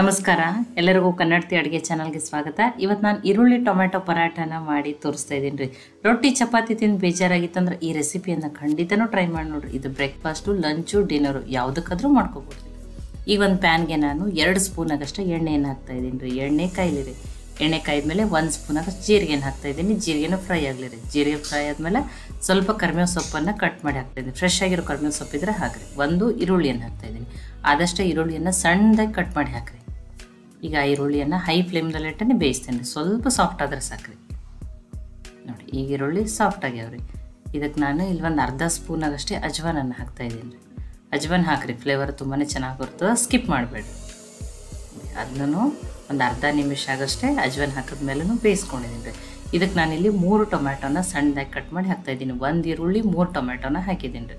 ನಮಸ್ಕಾರ, ಎಲ್ಲರಿಗೂ ಕನ್ನಡತಿ ಅಡುಗೆ ಚಾನಲ್ಗೆ ಸ್ವಾಗತ. ಇವತ್ತು ನಾನು ಈರುಳ್ಳಿ ಟೊಮೆಟೊ ಪರಾಟನ ಮಾಡಿ ತೋರಿಸ್ತಾ ಇದ್ದೀನಿ ರೀ. ರೊಟ್ಟಿ ಚಪಾತಿ ತಿಂದು ಬೇಜಾರಾಗಿತ್ತಂದ್ರೆ ಈ ರೆಸಿಪಿಯನ್ನು ಖಂಡಿತನೂ ಟ್ರೈ ಮಾಡಿ ನೋಡ್ರಿ. ಇದು ಬ್ರೇಕ್ಫಾಸ್ಟು, ಲಂಚು, ಡಿನ್ನರು ಯಾವುದಕ್ಕಾದ್ರೂ ಮಾಡ್ಕೋಬೋದು. ಈಗ ಒಂದು ಪ್ಯಾನ್ಗೆ ನಾನು 2 ಸ್ಪೂನ್ ಆಗಷ್ಟು ಎಣ್ಣೆಯನ್ನು ಹಾಕ್ತಾ ಇದ್ದೀನಿ ರೀ. ಎಣ್ಣೆ ಕಾಯ್ಲಿರಿ. ಎಣ್ಣೆ ಕಾಯ್ದ್ಮೇಲೆ 1 ಸ್ಪೂನ್ ಆಗಷ್ಟು ಜೀರಿಗೆನ ಹಾಕ್ತಾ ಇದ್ದೀನಿ. ಜೀರಿಗೆನೂ ಫ್ರೈ ಆಗಲಿ ರೀ. ಜೀರಿಗೆ ಫ್ರೈ ಆದಮೇಲೆ ಸ್ವಲ್ಪ ಕರಿಬೇವು ಸೊಪ್ಪನ್ನು ಕಟ್ ಮಾಡಿ ಹಾಕ್ತಾಯಿದ್ದೀನಿ. ಫ್ರೆಶ್ ಆಗಿರೋ ಕರಿಬೇವು ಸೊಪ್ಪಿದ್ರೆ ಹಾಕ್ರಿ. 1 ಈರುಳ್ಳಿಯನ್ನು ಹಾಕ್ತಾಯಿದ್ದೀನಿ. ಆದಷ್ಟು ಈರುಳ್ಳಿಯನ್ನು ಸಣ್ಣದಾಗಿ ಕಟ್ ಮಾಡಿ ಹಾಕ್ರಿ. ಈಗ ಈರುಳ್ಳಿಯನ್ನು ಹೈ ಫ್ಲೇಮ್ದಲ್ಲಿಟ್ಟೇ ಬೇಯಿಸ್ತೇನೆ ರೀ. ಸ್ವಲ್ಪ ಸಾಫ್ಟ್ ಆದರೆ ಸಾಕ್ರಿ. ನೋಡಿ, ಈಗ ಈರುಳ್ಳಿ ಸಾಫ್ಟ್ ಆಗ್ಯಾವ್ರಿ. ಇದಕ್ಕೆ ನಾನು ಇಲ್ಲಿ ಒಂದು ಅರ್ಧ ಸ್ಪೂನ್ ಆಗಷ್ಟೇ ಅಜ್ವಾನನ್ನು ಹಾಕ್ತಾಯಿದ್ದೀನಿ ರೀ. ಅಜ್ವಾನ ಹಾಕ್ರಿ, ಫ್ಲೇವರ್ ತುಂಬಾ ಚೆನ್ನಾಗಿ ಬರ್ತದೆ. ಸ್ಕಿಪ್ ಮಾಡಬೇಡ್ರಿ. ಅದನ್ನು ಒಂದು ಅರ್ಧ ನಿಮಿಷ ಆಗಷ್ಟೇ ಅಜ್ವಾನ ಹಾಕಿದ್ಮೇಲೂ ಬೇಯಿಸ್ಕೊಂಡಿದ್ದೀನಿ ರೀ. ಇದಕ್ಕೆ ನಾನಿಲ್ಲಿ 3 ಟೊಮ್ಯಾಟೋನ ಸಣ್ಣದಾಗಿ ಕಟ್ ಮಾಡಿ ಹಾಕ್ತಾಯಿದ್ದೀನಿ. 1 ಈರುಳ್ಳಿ 3 ಟೊಮ್ಯಾಟೋನ ಹಾಕಿದ್ದೀನಿ ರೀ.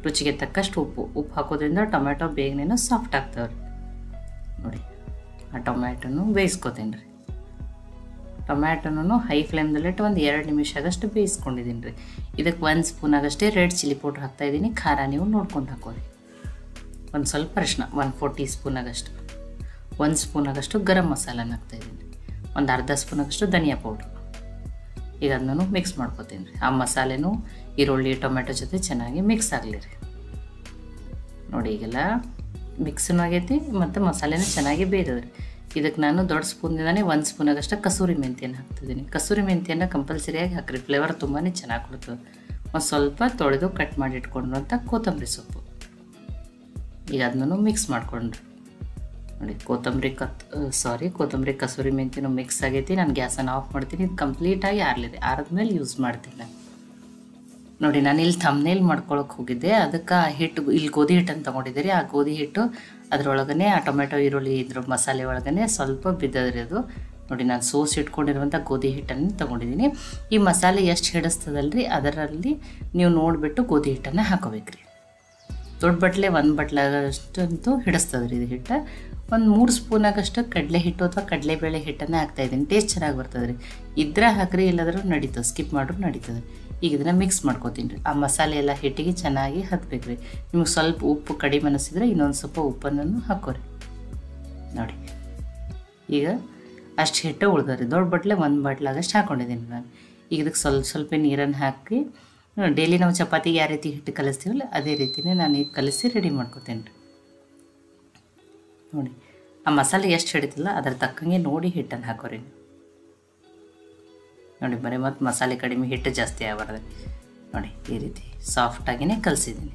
ರುಚಿಗೆ ತಕ್ಕಷ್ಟು ಉಪ್ಪು ಹಾಕೋದ್ರಿಂದ ಟೊಮ್ಯಾಟೊ ಬೇಗನೆ ಸಾಫ್ಟ್ ಆಗ್ತಾವ್ರಿ. ನೋಡಿ, ಆ ಟೊಮ್ಯಾಟೊನು ಬೇಯಿಸ್ಕೊತೀನಿ ರೀ. ಟೊಮ್ಯಾಟೊನೂ ಹೈ ಫ್ಲೇಮ್ದಲ್ಲಿಟ್ಟು ಒಂದು 2 ನಿಮಿಷ ಆಗಷ್ಟು ಬೇಯಿಸ್ಕೊಂಡಿದ್ದೀನಿ ರೀ. ಇದಕ್ಕೆ 1 ಸ್ಪೂನ್ ಆಗಷ್ಟೇ ರೆಡ್ ಚಿಲ್ಲಿ ಪೌಡ್ರ್ ಹಾಕ್ತಾಯಿದ್ದೀನಿ. ಖಾರ ನೀವು ನೋಡ್ಕೊಂಡು ಹಾಕೋರಿ. ಒಂದು ಸ್ವಲ್ಪ ಅರಿಶಿನ 1/4 ಟೀ ಸ್ಪೂನ್ ಆಗಷ್ಟು. 1 ಸ್ಪೂನ್ ಆಗಷ್ಟು ಗರಂ ಮಸಾಲನ ಹಾಕ್ತಾಯಿದ್ದೀನಿ. ಒಂದು ಅರ್ಧ ಸ್ಪೂನ್ ಆಗಷ್ಟು ಧನಿಯಾ ಪೌಡ್ರು. ಈಗ ಅದನ್ನು ಮಿಕ್ಸ್ ಮಾಡ್ಕೊತೀನಿ ರೀ. ಆ ಮಸಾಲೆನೂ ಈರುಳ್ಳಿ ಟೊಮೆಟೊ ಜೊತೆ ಚೆನ್ನಾಗಿ ಮಿಕ್ಸ್ ಆಗಲಿ ರೀ. ನೋಡಿ, ಈಗೆಲ್ಲ ಮಿಕ್ಸೂ ಆಗೈತಿ ಮತ್ತು ಮಸಾಲೆನೂ ಚೆನ್ನಾಗಿ ಬೇಯ್ದದ್ರಿ. ಇದಕ್ಕೆ ನಾನು ದೊಡ್ಡ ಸ್ಪೂನ್ದಿಂದನೇ 1 ಸ್ಪೂನ್ ಆಗಷ್ಟು ಕಸೂರಿ ಮೆಂತ್ಯನ ಹಾಕ್ತಿದ್ದೀನಿ. ಕಸೂರಿ ಮೆಂತ್ಯನ ಕಂಪಲ್ಸರಿಯಾಗಿ ಹಾಕ್ರಿ. ಫ್ಲೇವರ್ ತುಂಬಾ ಚೆನ್ನಾಗಿ ಕೊಡ್ತದೆ. ಒಂದು ಸ್ವಲ್ಪ ತೊಳೆದು ಕಟ್ ಮಾಡಿ ಇಟ್ಕೊಂಡಿರುವಂಥ ಕೊತ್ತಂಬರಿ ಸೊಪ್ಪು. ಈಗ ಅದನ್ನು ಮಿಕ್ಸ್ ಮಾಡ್ಕೊಂಡ್ರಿ. ನೋಡಿ, ಕೊತ್ತಂಬರಿ ಕಸೂರಿ ಮೆಂತ್ಯನೂ ಮಿಕ್ಸ್ ಆಗೈತಿ. ನಾನು ಗ್ಯಾಸನ್ನು ಆಫ್ ಮಾಡ್ತೀನಿ. ಇದು ಕಂಪ್ಲೀಟಾಗಿ ಆರಲಿದೆ. ಆರಿದ್ಮೇಲೆ ಯೂಸ್ ಮಾಡ್ತೀನಿ ನಾನು. ನೋಡಿ, ನಾನು ಇಲ್ಲಿ ಥಂಬ್ನೇಲ್ ಮಾಡ್ಕೊಳಕ್ಕೆ ಹೋಗಿದ್ದೆ. ಅದಕ್ಕೆ ಹಿಟ್ಟು ಇಲ್ಲಿ ಗೋಧಿ ಹಿಟ್ಟನ್ನು ತೊಗೊಂಡಿದ್ದೀರಿ. ಆ ಗೋಧಿ ಹಿಟ್ಟು ಅದರೊಳಗನೆ ಆ ಟೊಮೆಟೊ ಈರುಳ್ಳಿ ಇದ್ರ ಮಸಾಲೆ ಒಳಗನೆ ಸ್ವಲ್ಪ ಬಿದ್ದದ್ರಿ ಅದು. ನೋಡಿ, ನಾನು ಸೋಸ್ ಇಟ್ಕೊಂಡಿರುವಂಥ ಗೋಧಿ ಹಿಟ್ಟನ್ನು ತೊಗೊಂಡಿದ್ದೀನಿ. ಈ ಮಸಾಲೆ ಎಷ್ಟು ಹಿಡಿಸ್ತದಲ್ರಿ ಅದರಲ್ಲಿ ನೀವು ನೋಡಿಬಿಟ್ಟು ಗೋಧಿ ಹಿಟ್ಟನ್ನು ಹಾಕೋಬೇಕ್ರಿ. ದೊಡ್ಡ ಬಟ್ಲೆ 1 ಬಟ್ಲಾಗಷ್ಟಂತೂ ಹಿಡಿಸ್ತದ್ರಿ ಇದು ಹಿಟ್ಟು. ಒಂದು 3 ಸ್ಪೂನ್ ಆಗಷ್ಟು ಕಡಲೆ ಹಿಟ್ಟು ಅಥವಾ ಕಡಲೆಬೇಳೆ ಹಿಟ್ಟನ್ನು ಹಾಕ್ತಾಯಿದ್ದೀನಿ. ಟೇಸ್ಟ್ ಚೆನ್ನಾಗಿ ಬರ್ತದೆ ರೀ. ಇದ್ರೆ ಹಾಕ್ರಿ, ಇಲ್ಲದ್ರೂ ನಡೀತದೆ. ಸ್ಕಿಪ್ ಮಾಡ್ರೂ ನಡೀತದೆ. ಈಗ ಇದನ್ನು ಮಿಕ್ಸ್ ಮಾಡ್ಕೊತೀನಿ ರೀ. ಆ ಮಸಾಲೆ ಎಲ್ಲ ಹಿಟ್ಟಿಗೆ ಚೆನ್ನಾಗಿ ಹತ್ಬೇಕು ರೀ. ನಿಮ್ಗೆ ಸ್ವಲ್ಪ ಉಪ್ಪು ಕಡಿಮೆ ಅನಿಸಿದ್ರೆ ಇನ್ನೊಂದು ಸ್ವಲ್ಪ ಉಪ್ಪನ್ನು ಹಾಕೋರಿ. ನೋಡಿ, ಈಗ ಅಷ್ಟು ಹಿಟ್ಟು ಉಳ್ದರಿ. ದೊಡ್ಡ ಬಟ್ಲೆ 1 ಬಟ್ಲಾಗಷ್ಟು ಹಾಕ್ಕೊಂಡಿದ್ದೀನಿ ನಾನು. ಈಗ ಇದಕ್ಕೆ ಸ್ವಲ್ಪ ನೀರನ್ನು ಹಾಕಿ, ಡೈಲಿ ನಾವು ಚಪಾತಿಗೆ ಯಾವ ರೀತಿ ಹಿಟ್ಟು ಕಲಿಸ್ತೀವಲ್ಲ ಅದೇ ರೀತಿಯೇ ನಾನು ಈಗ ಕಲಿಸಿ ರೆಡಿ ಮಾಡ್ಕೊತೀನಿ ರೀ. ನೋಡಿ, ಆ ಮಸಾಲೆ ಎಷ್ಟು ಹಿಡಿತಿಲ್ಲ ಅದ್ರ ತಕ್ಕಂಗೆ ನೋಡಿ ಹಿಟ್ಟನ್ನು ಹಾಕೋರಿ. ನೋಡಿ, ಬರೀ ಮತ್ತು ಮಸಾಲೆ ಕಡಿಮೆ ಹಿಟ್ಟು ಜಾಸ್ತಿ ಆಗಬಾರ್ದು. ನೋಡಿ, ಈ ರೀತಿ ಸಾಫ್ಟಾಗಿಯೇ ಕಲಿಸಿದ್ದೀನಿ.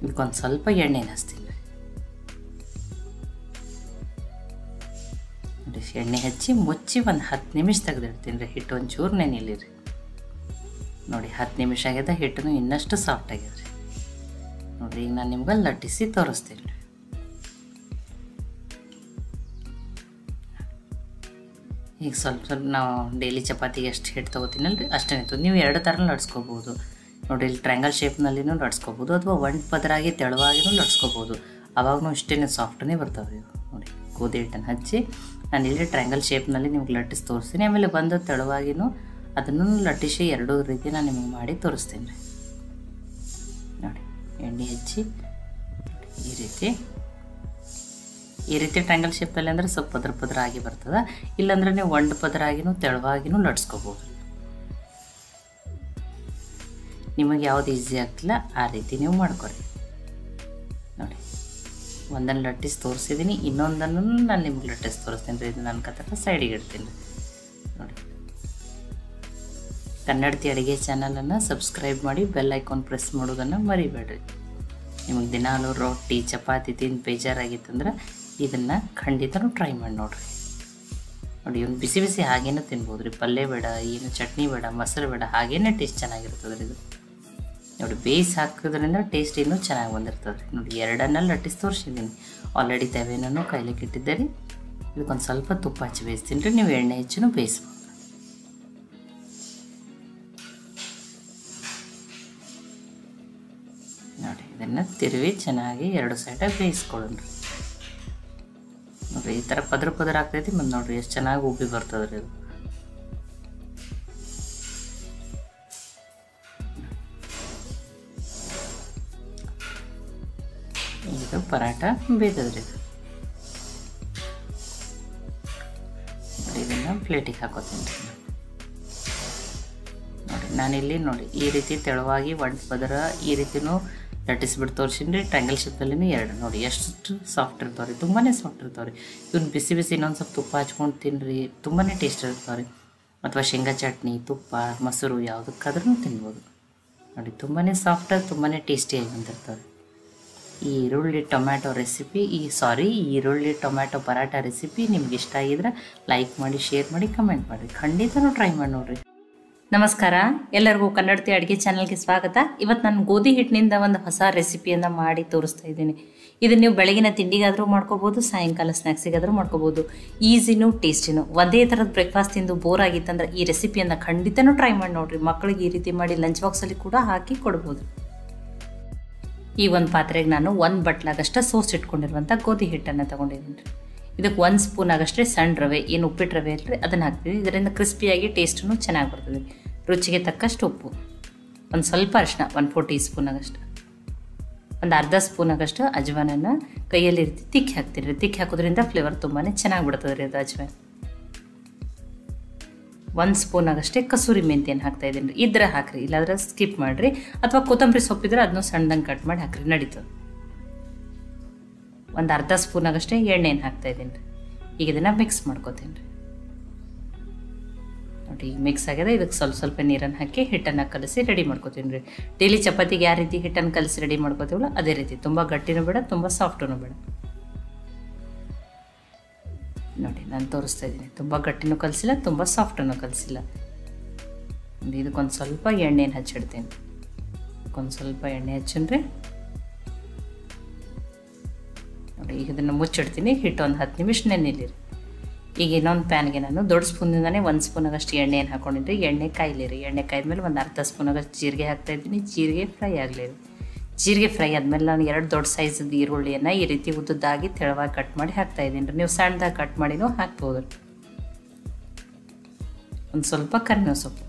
ಇದಕ್ಕೊಂದು ಸ್ವಲ್ಪ ಎಣ್ಣೆನ ಹಚ್ತೀನಿ ರೀ. ನೋಡಿ, ಎಣ್ಣೆ ಹಚ್ಚಿ ಮುಚ್ಚಿ ಒಂದು 10 ನಿಮಿಷ ತೆಗೆದಿಡ್ತೀನಿ ರೀ. ಹಿಟ್ಟು ಒಂಚೂರು ನೆನಿಲಿ ರೀ. ನೋಡಿ, 10 ನಿಮಿಷ ಆಗ್ಯದ. ಹಿಟ್ಟು ಇನ್ನಷ್ಟು ಸಾಫ್ಟ್ ಆಗ್ಯದ ರೀ. ನೋಡಿರಿ, ಈಗ ನಾನು ನಿಮ್ಗೆ ಲಟ್ಟಿಸಿ ತೋರಿಸ್ತೀನಿ ರೀ. ಈಗ ಸ್ವಲ್ಪ ನಾವು ಡೈಲಿ ಚಪಾತಿಗೆ ಎಷ್ಟು ಹಿಟ್ಟು ತೊಗೋತೀನಲ್ರಿ ಅಷ್ಟೇ ಇರ್ತದೆ. ನೀವು 2 ಥರ ಲಟ್ಸ್ಕೊಬೋದು. ನೋಡಿ, ಇಲ್ಲಿ ಟ್ರಯಾಂಗಲ್ ಶೇಪ್ನಲ್ಲಿನೂ ಲಟ್ಸ್ಕೊಬೋದು ಅಥವಾ 1 ಪದರಾಗಿ ತೆಳುವಾಗಿನೂ ಲಟ್ಸ್ಕೊಬೋದು. ಅವಾಗೂ ಇಷ್ಟೇ ಸಾಫ್ಟೇ ಬರ್ತಾವೆ ಇವು. ನೋಡಿ, ಗೋಧಿ ಹಿಟ್ಟನ್ನು ಹಚ್ಚಿ ನಾನು ಇಲ್ಲಿ ಟ್ರಯಾಂಗಲ್ ಶೇಪ್ನಲ್ಲಿ ನಿಮ್ಗೆ ಲಟ್ಟಿಸಿ ತೋರಿಸ್ತೀನಿ. ಆಮೇಲೆ ಬಂದು ತೆಳುವಾಗಿನೂ ಅದನ್ನು ಲಟ್ಟಿಸಿ 2 ರೀತಿ ನಾನು ನಿಮಗೆ ಮಾಡಿ ತೋರಿಸ್ತೀನಿ ರೀ. ನೋಡಿ, ಎಣ್ಣೆ ಹಚ್ಚಿ ಈ ರೀತಿ ಟ್ರಯಾಂಗಲ್ ಶೇಪಲ್ಲಿ ಅಂದರೆ ಸ್ವಲ್ಪ ಪದರ ಆಗಿ ಬರ್ತದೆ. ಇಲ್ಲಾಂದ್ರೆ ನೀವು 1 ಪದರಾಗಿನೂ ತೆಳುವಾಗಿನೂ ಲಟ್ಸ್ಕೊಬೋದು. ನಿಮಗೆ ಯಾವುದು ಈಸಿ ಆಗ್ತಿಲ್ಲ ಆ ರೀತಿ ನೀವು ಮಾಡ್ಕೊರಿ. ನೋಡಿ, ಒಂದನ್ನು ಲಟ್ಟಿಸಿ ತೋರಿಸಿದ್ದೀನಿ, ಇನ್ನೊಂದನ್ನು ನಾನು ನಿಮ್ಗೆ ಲಟ್ಟಿಸಿ ತೋರಿಸ್ತೀನಿ ರೀ. ಇದು ನನ್ನ ಕತ್ತಲ ಸೈಡಿಗೆ ಇಡ್ತೀನಿ. ನೋಡಿ, ಕನ್ನಡತಿ ಅಡುಗೆ ಚಾನಲನ್ನು ಸಬ್ಸ್ಕ್ರೈಬ್ ಮಾಡಿ, ಬೆಲ್ ಐಕಾನ್ ಪ್ರೆಸ್ ಮಾಡೋದನ್ನು ಮರಿಬೇಡ್ರಿ. ನಿಮಗೆ ದಿನಾಲೂ ರೊಟ್ಟಿ ಚಪಾತಿ ತಿಂದು ಬೇಜಾರಾಗಿತ್ತಂದ್ರೆ ಇದನ್ನು ಖಂಡಿತನೂ ಟ್ರೈ ಮಾಡಿ ನೋಡಿರಿ. ನೋಡಿ, ಇವ್ನು ಬಿಸಿ ಬಿಸಿ ಹಾಗೇನೂ ತಿನ್ಬೋದು ರೀ. ಪಲ್ಯ ಬೇಡ, ಏನು ಚಟ್ನಿ ಬೇಡ, ಮೊಸರು ಬೇಡ, ಹಾಗೇನೇ ಟೇಸ್ಟ್ ಚೆನ್ನಾಗಿರ್ತದೆ ರೀ ಇದು. ನೋಡಿ, ಬೇಯಿಸಿ ಹಾಕೋದ್ರಿಂದ ಟೇಸ್ಟ್ ಇನ್ನೂ ಚೆನ್ನಾಗಿ ಬಂದಿರ್ತದೆ ರೀ. ನೋಡಿ, 2 ಲಟ್ಟಿಸಿ ತೋರಿಸಿದ್ದೀನಿ. ಆಲ್ರೆಡಿ ತವೆನೂ ಕಾಯ್ಲಿಕ್ಕೆ ಇಟ್ಟಿದ್ದೆ ರೀ. ಇದಕ್ಕೊಂದು ಸ್ವಲ್ಪ ತುಪ್ಪ ಹಚ್ಚಿ ಬೇಯಿಸ್ತೀನಿ ರೀ. ನೀವು ಎಣ್ಣೆ ಹೆಚ್ಚು ಬೇಯಿಸ್ಬೋದು. ನೋಡಿ, ಇದನ್ನು ತಿರುವಿ ಚೆನ್ನಾಗಿ 2 ಸೈಡಾಗಿ ಬೇಯಿಸ್ಕೊಳ್ಳೋಣ ರೀ. ನೋಡಿರಿ, ಈ ಥರ ಪದರ ಆಗ್ತೈತಿ. ಮತ್ತು ನೋಡಿರಿ ಎಷ್ಟು ಚೆನ್ನಾಗಿ ಉಬ್ಬಿ ಬರ್ತದೆ ರೀ ಇದು. ಇದು ಪರಾಟ ಬೇಯ್ತದ್ರಿ. ಪ್ಲೇಟಿಗೆ ಹಾಕೋತೀನಿ ರೀ. ನೋಡಿ ನಾನಿಲ್ಲಿ ನೋಡಿ ಈ ರೀತಿ ತೆಳುವಾಗಿ ಒಂದು ಪದರ ಈ ರೀತಿನೂ ಲಟ್ಟಿಸ್ಬಿಟ್ಟು ತೋರಿಸಿನಿ ರೀ. ಟ್ರ್ಯಾಂಗಲ್ ಶೇಪಲ್ಲಿನೂ ಎರಡು ನೋಡಿ ಎಷ್ಟು ಸಾಫ್ಟ್ ಇರ್ತಾವೆ ರೀ, ತುಂಬಾ ಸಾಫ್ಟ್ ಇರ್ತಾವೆ ರೀ. ಇವನ್ನ ಬಿಸಿ ಬಿಸಿ ಇನ್ನೊಂದು ಸ್ವಲ್ಪ ತುಪ್ಪ ಹಚ್ಕೊಂಡು ತಿನ್ನಿರಿ, ತುಂಬಾ ಟೇಸ್ಟ್ ಇರ್ತಾವೆ ರೀ. ಅಥವಾ ಶೇಂಗಾ ಚಟ್ನಿ, ತುಪ್ಪ, ಮೊಸರು ಯಾವುದಕ್ಕಾದ್ರೂ ತಿನ್ಬೋದು. ನೋಡಿ ತುಂಬಾ ಸಾಫ್ಟಾಗಿ ತುಂಬಾ ಟೇಸ್ಟಿಯಾಗಿ ಬಂದಿರ್ತವೆ. ಈ ಈರುಳ್ಳಿ ಟೊಮ್ಯಾಟೊ ರೆಸಿಪಿ ಈ ಈರುಳ್ಳಿ ಟೊಮ್ಯಾಟೊ ಪರಾಟ ರೆಸಿಪಿ ನಿಮ್ಗೆ ಇಷ್ಟ ಆಗಿದ್ರೆ ಲೈಕ್ ಮಾಡಿ, ಶೇರ್ ಮಾಡಿ, ಕಮೆಂಟ್ ಮಾಡಿರಿ. ಖಂಡಿತನೂ ಟ್ರೈ ಮಾಡಿ ನೋಡಿರಿ. ನಮಸ್ಕಾರ, ಎಲ್ಲರಿಗೂ ಕನ್ನಡತಿ ಅಡುಗೆ ಚಾನಲ್ಗೆ ಸ್ವಾಗತ. ಇವತ್ತು ನಾನು ಗೋಧಿ ಹಿಟ್ಟಿನಿಂದ ಒಂದು ಹೊಸ ರೆಸಿಪಿಯನ್ನು ಮಾಡಿ ತೋರಿಸ್ತಾ ಇದ್ದೀನಿ. ಇದನ್ನು ನೀವು ಬೆಳಗಿನ ತಿಂಡಿಗಾದರೂ ಮಾಡ್ಕೋಬೋದು, ಸಾಯಂಕಾಲ ಸ್ನ್ಯಾಕ್ಸಿಗಾದರೂ ಮಾಡ್ಕೋಬೋದು. ಈಸಿನೂ ಟೇಸ್ಟಿನೂ. ಒಂದೇ ಥರದ ಬ್ರೇಕ್ಫಾಸ್ಟ್ ತಿಂದು ಬೋರ್ ಆಗಿತ್ತಂದ್ರೆ ಈ ರೆಸಿಪಿಯನ್ನು ಖಂಡಿತನೂ ಟ್ರೈ ಮಾಡಿ ನೋಡಿರಿ. ಮಕ್ಕಳಿಗೆ ಈ ರೀತಿ ಮಾಡಿ ಲಂಚ್ ಬಾಕ್ಸಲ್ಲಿ ಕೂಡ ಹಾಕಿ ಕೊಡ್ಬೋದು. ಈ ಒಂದು ಪಾತ್ರೆಗೆ ನಾನು 1 ಬಟ್ಲಾಗಷ್ಟು ಸೋಸ್ ಇಟ್ಕೊಂಡಿರುವಂಥ ಗೋಧಿ ಹಿಟ್ಟನ್ನು ತೊಗೊಂಡಿದ್ದೀನಿ ರೀ. ಇದಕ್ಕೆ 1 ಸ್ಪೂನ್ ಆಗಷ್ಟೇ ಸಣ್ಣ ರವೆ, ಏನು ಉಪ್ಪಿಟ್ಟು ರವೆ ಅಲ್ರಿ, ಅದನ್ನು ಹಾಕ್ತೀವಿ. ಇದರಿಂದ ಕ್ರಿಸ್ಪಿಯಾಗಿ ಟೇಸ್ಟೂ ಚೆನ್ನಾಗಿ ಬರ್ತದೆ. ರುಚಿಗೆ ತಕ್ಕಷ್ಟು ಉಪ್ಪು, ಒಂದು ಸ್ವಲ್ಪ ಅರಿಶಿನ 1/4 ಟೀ ಸ್ಪೂನ್ ಆಗಷ್ಟು, ಒಂದು ಅರ್ಧ ಸ್ಪೂನ್ ಆಗಷ್ಟು ಅಜ್ವಾನನ್ನು ಕೈಯಲ್ಲಿ ರೀತಿ ತಿಕ್ಕಿ ಹಾಕ್ತೀನಿ ರೀ. ತಿಕ್ಕಿ ಹಾಕೋದ್ರಿಂದ ಫ್ಲೇವರ್ ತುಂಬಾ ಚೆನ್ನಾಗಿ ಬಿಡ್ತದೆ ರೀ ಅದು ಅಜ್ವಾನ. 1 ಸ್ಪೂನ್ ಆಗಷ್ಟೇ ಕಸೂರಿ ಮೆಂತ್ಯನ ಹಾಕ್ತಾಯಿದ್ದೀನಿ ರೀ. ಇದ್ರೆ ಹಾಕ್ರಿ, ಇಲ್ಲಾಂದ್ರೆ ಸ್ಕಿಪ್ ಮಾಡಿರಿ. ಅಥವಾ ಕೊತ್ತಂಬರಿ ಸೊಪ್ಪಿದ್ರೆ ಅದನ್ನು ಸಣ್ಣದಂಗೆ ಕಟ್ ಮಾಡಿ ಹಾಕ್ರಿ, ನಡೀತದೆ. ಒಂದು ಅರ್ಧ ಸ್ಪೂನ್ ಆಗಷ್ಟೇ ಎಣ್ಣೆನ ಹಾಕ್ತಾಯಿದ್ದೀನಿ ರೀ. ಈಗ ಇದನ್ನು ಮಿಕ್ಸ್ ಮಾಡ್ಕೋತೀನಿ ರೀ. ನೋಡಿ ಈಗ ಮಿಕ್ಸ್ ಆಗಿದೆ. ಇದಕ್ಕೆ ಸ್ವಲ್ಪ ನೀರನ್ನು ಹಾಕಿ ಹಿಟ್ಟನ್ನು ಕಲಸಿ ರೆಡಿ ಮಾಡ್ಕೋತೀನಿ ರೀ. ಡೈಲಿ ಚಪಾತಿಗೆ ಯಾವ ರೀತಿ ಹಿಟ್ಟನ್ನು ಕಲಸಿ ರೆಡಿ ಮಾಡ್ಕೋತೀವಲ್ಲ ಅದೇ ರೀತಿ. ತುಂಬ ಗಟ್ಟಿನೂ ಬೇಡ, ತುಂಬ ಸಾಫ್ಟೂ ಬೇಡ. ನೋಡಿ ನಾನು ತೋರಿಸ್ತಾ ಇದ್ದೀನಿ. ತುಂಬ ಗಟ್ಟಿನೂ ಕಲಿಸಿಲ್ಲ, ತುಂಬ ಸಾಫ್ಟನ್ನು ಕಲಿಸಿಲ್ಲ. ಇದಕ್ಕೊಂದು ಸ್ವಲ್ಪ ಎಣ್ಣೆನ ಹಚ್ಚಿಡ್ತೀನಿ. ಒಂದು ಸ್ವಲ್ಪ ಎಣ್ಣೆ ಹಚ್ಚನ್ರಿ. ನೋಡಿ ಈಗ ಇದನ್ನು ಮುಚ್ಚಿಡ್ತೀನಿ. ಹಿಟ್ಟು ಒಂದು 10 ನಿಮಿಷ ನೆನೆಲಿರಿ. ಈಗ ಇನ್ನೊಂದು ಪ್ಯಾನ್ಗೆ ನಾನು ದೊಡ್ಡ ಸ್ಪೂನಿಂದನೇ 1 ಸ್ಪೂನ್ ಆಗಷ್ಟು ಎಣ್ಣೆಯನ್ನು ಹಾಕೊಂಡಿದ್ರಿ. ಎಣ್ಣೆ ಕಾಯ್ಲಿರಿ. ಎಣ್ಣೆ ಕಾಯ್ದ್ಮೇಲೆ ಒಂದು ಅರ್ಧ ಸ್ಪೂನ್ ಆಗಷ್ಟು ಜೀರಿಗೆ ಹಾಕ್ತಾಯಿದ್ದೀನಿ. ಜೀರಿಗೆ ಫ್ರೈ ಆಗಲಿರಿ. ಜೀರಿಗೆ ಫ್ರೈ ಆದಮೇಲೆ ನಾನು 2 ದೊಡ್ಡ ಸೈಜದ್ದು ಈರುಳ್ಳಿಯನ್ನು ಈ ರೀತಿ ಉದ್ದದಾಗಿ ತೆಳುವಾಗಿ ಕಟ್ ಮಾಡಿ ಹಾಕ್ತಾಯಿದ್ದೀನಿ ರೀ. ನೀವು ಸಣ್ಣದಾಗಿ ಕಟ್ ಮಾಡಿನೂ ಹಾಕ್ಬೋದು. ಒಂದು ಸ್ವಲ್ಪ ಕರಿಬೇವು ಸೊಪ್ಪು.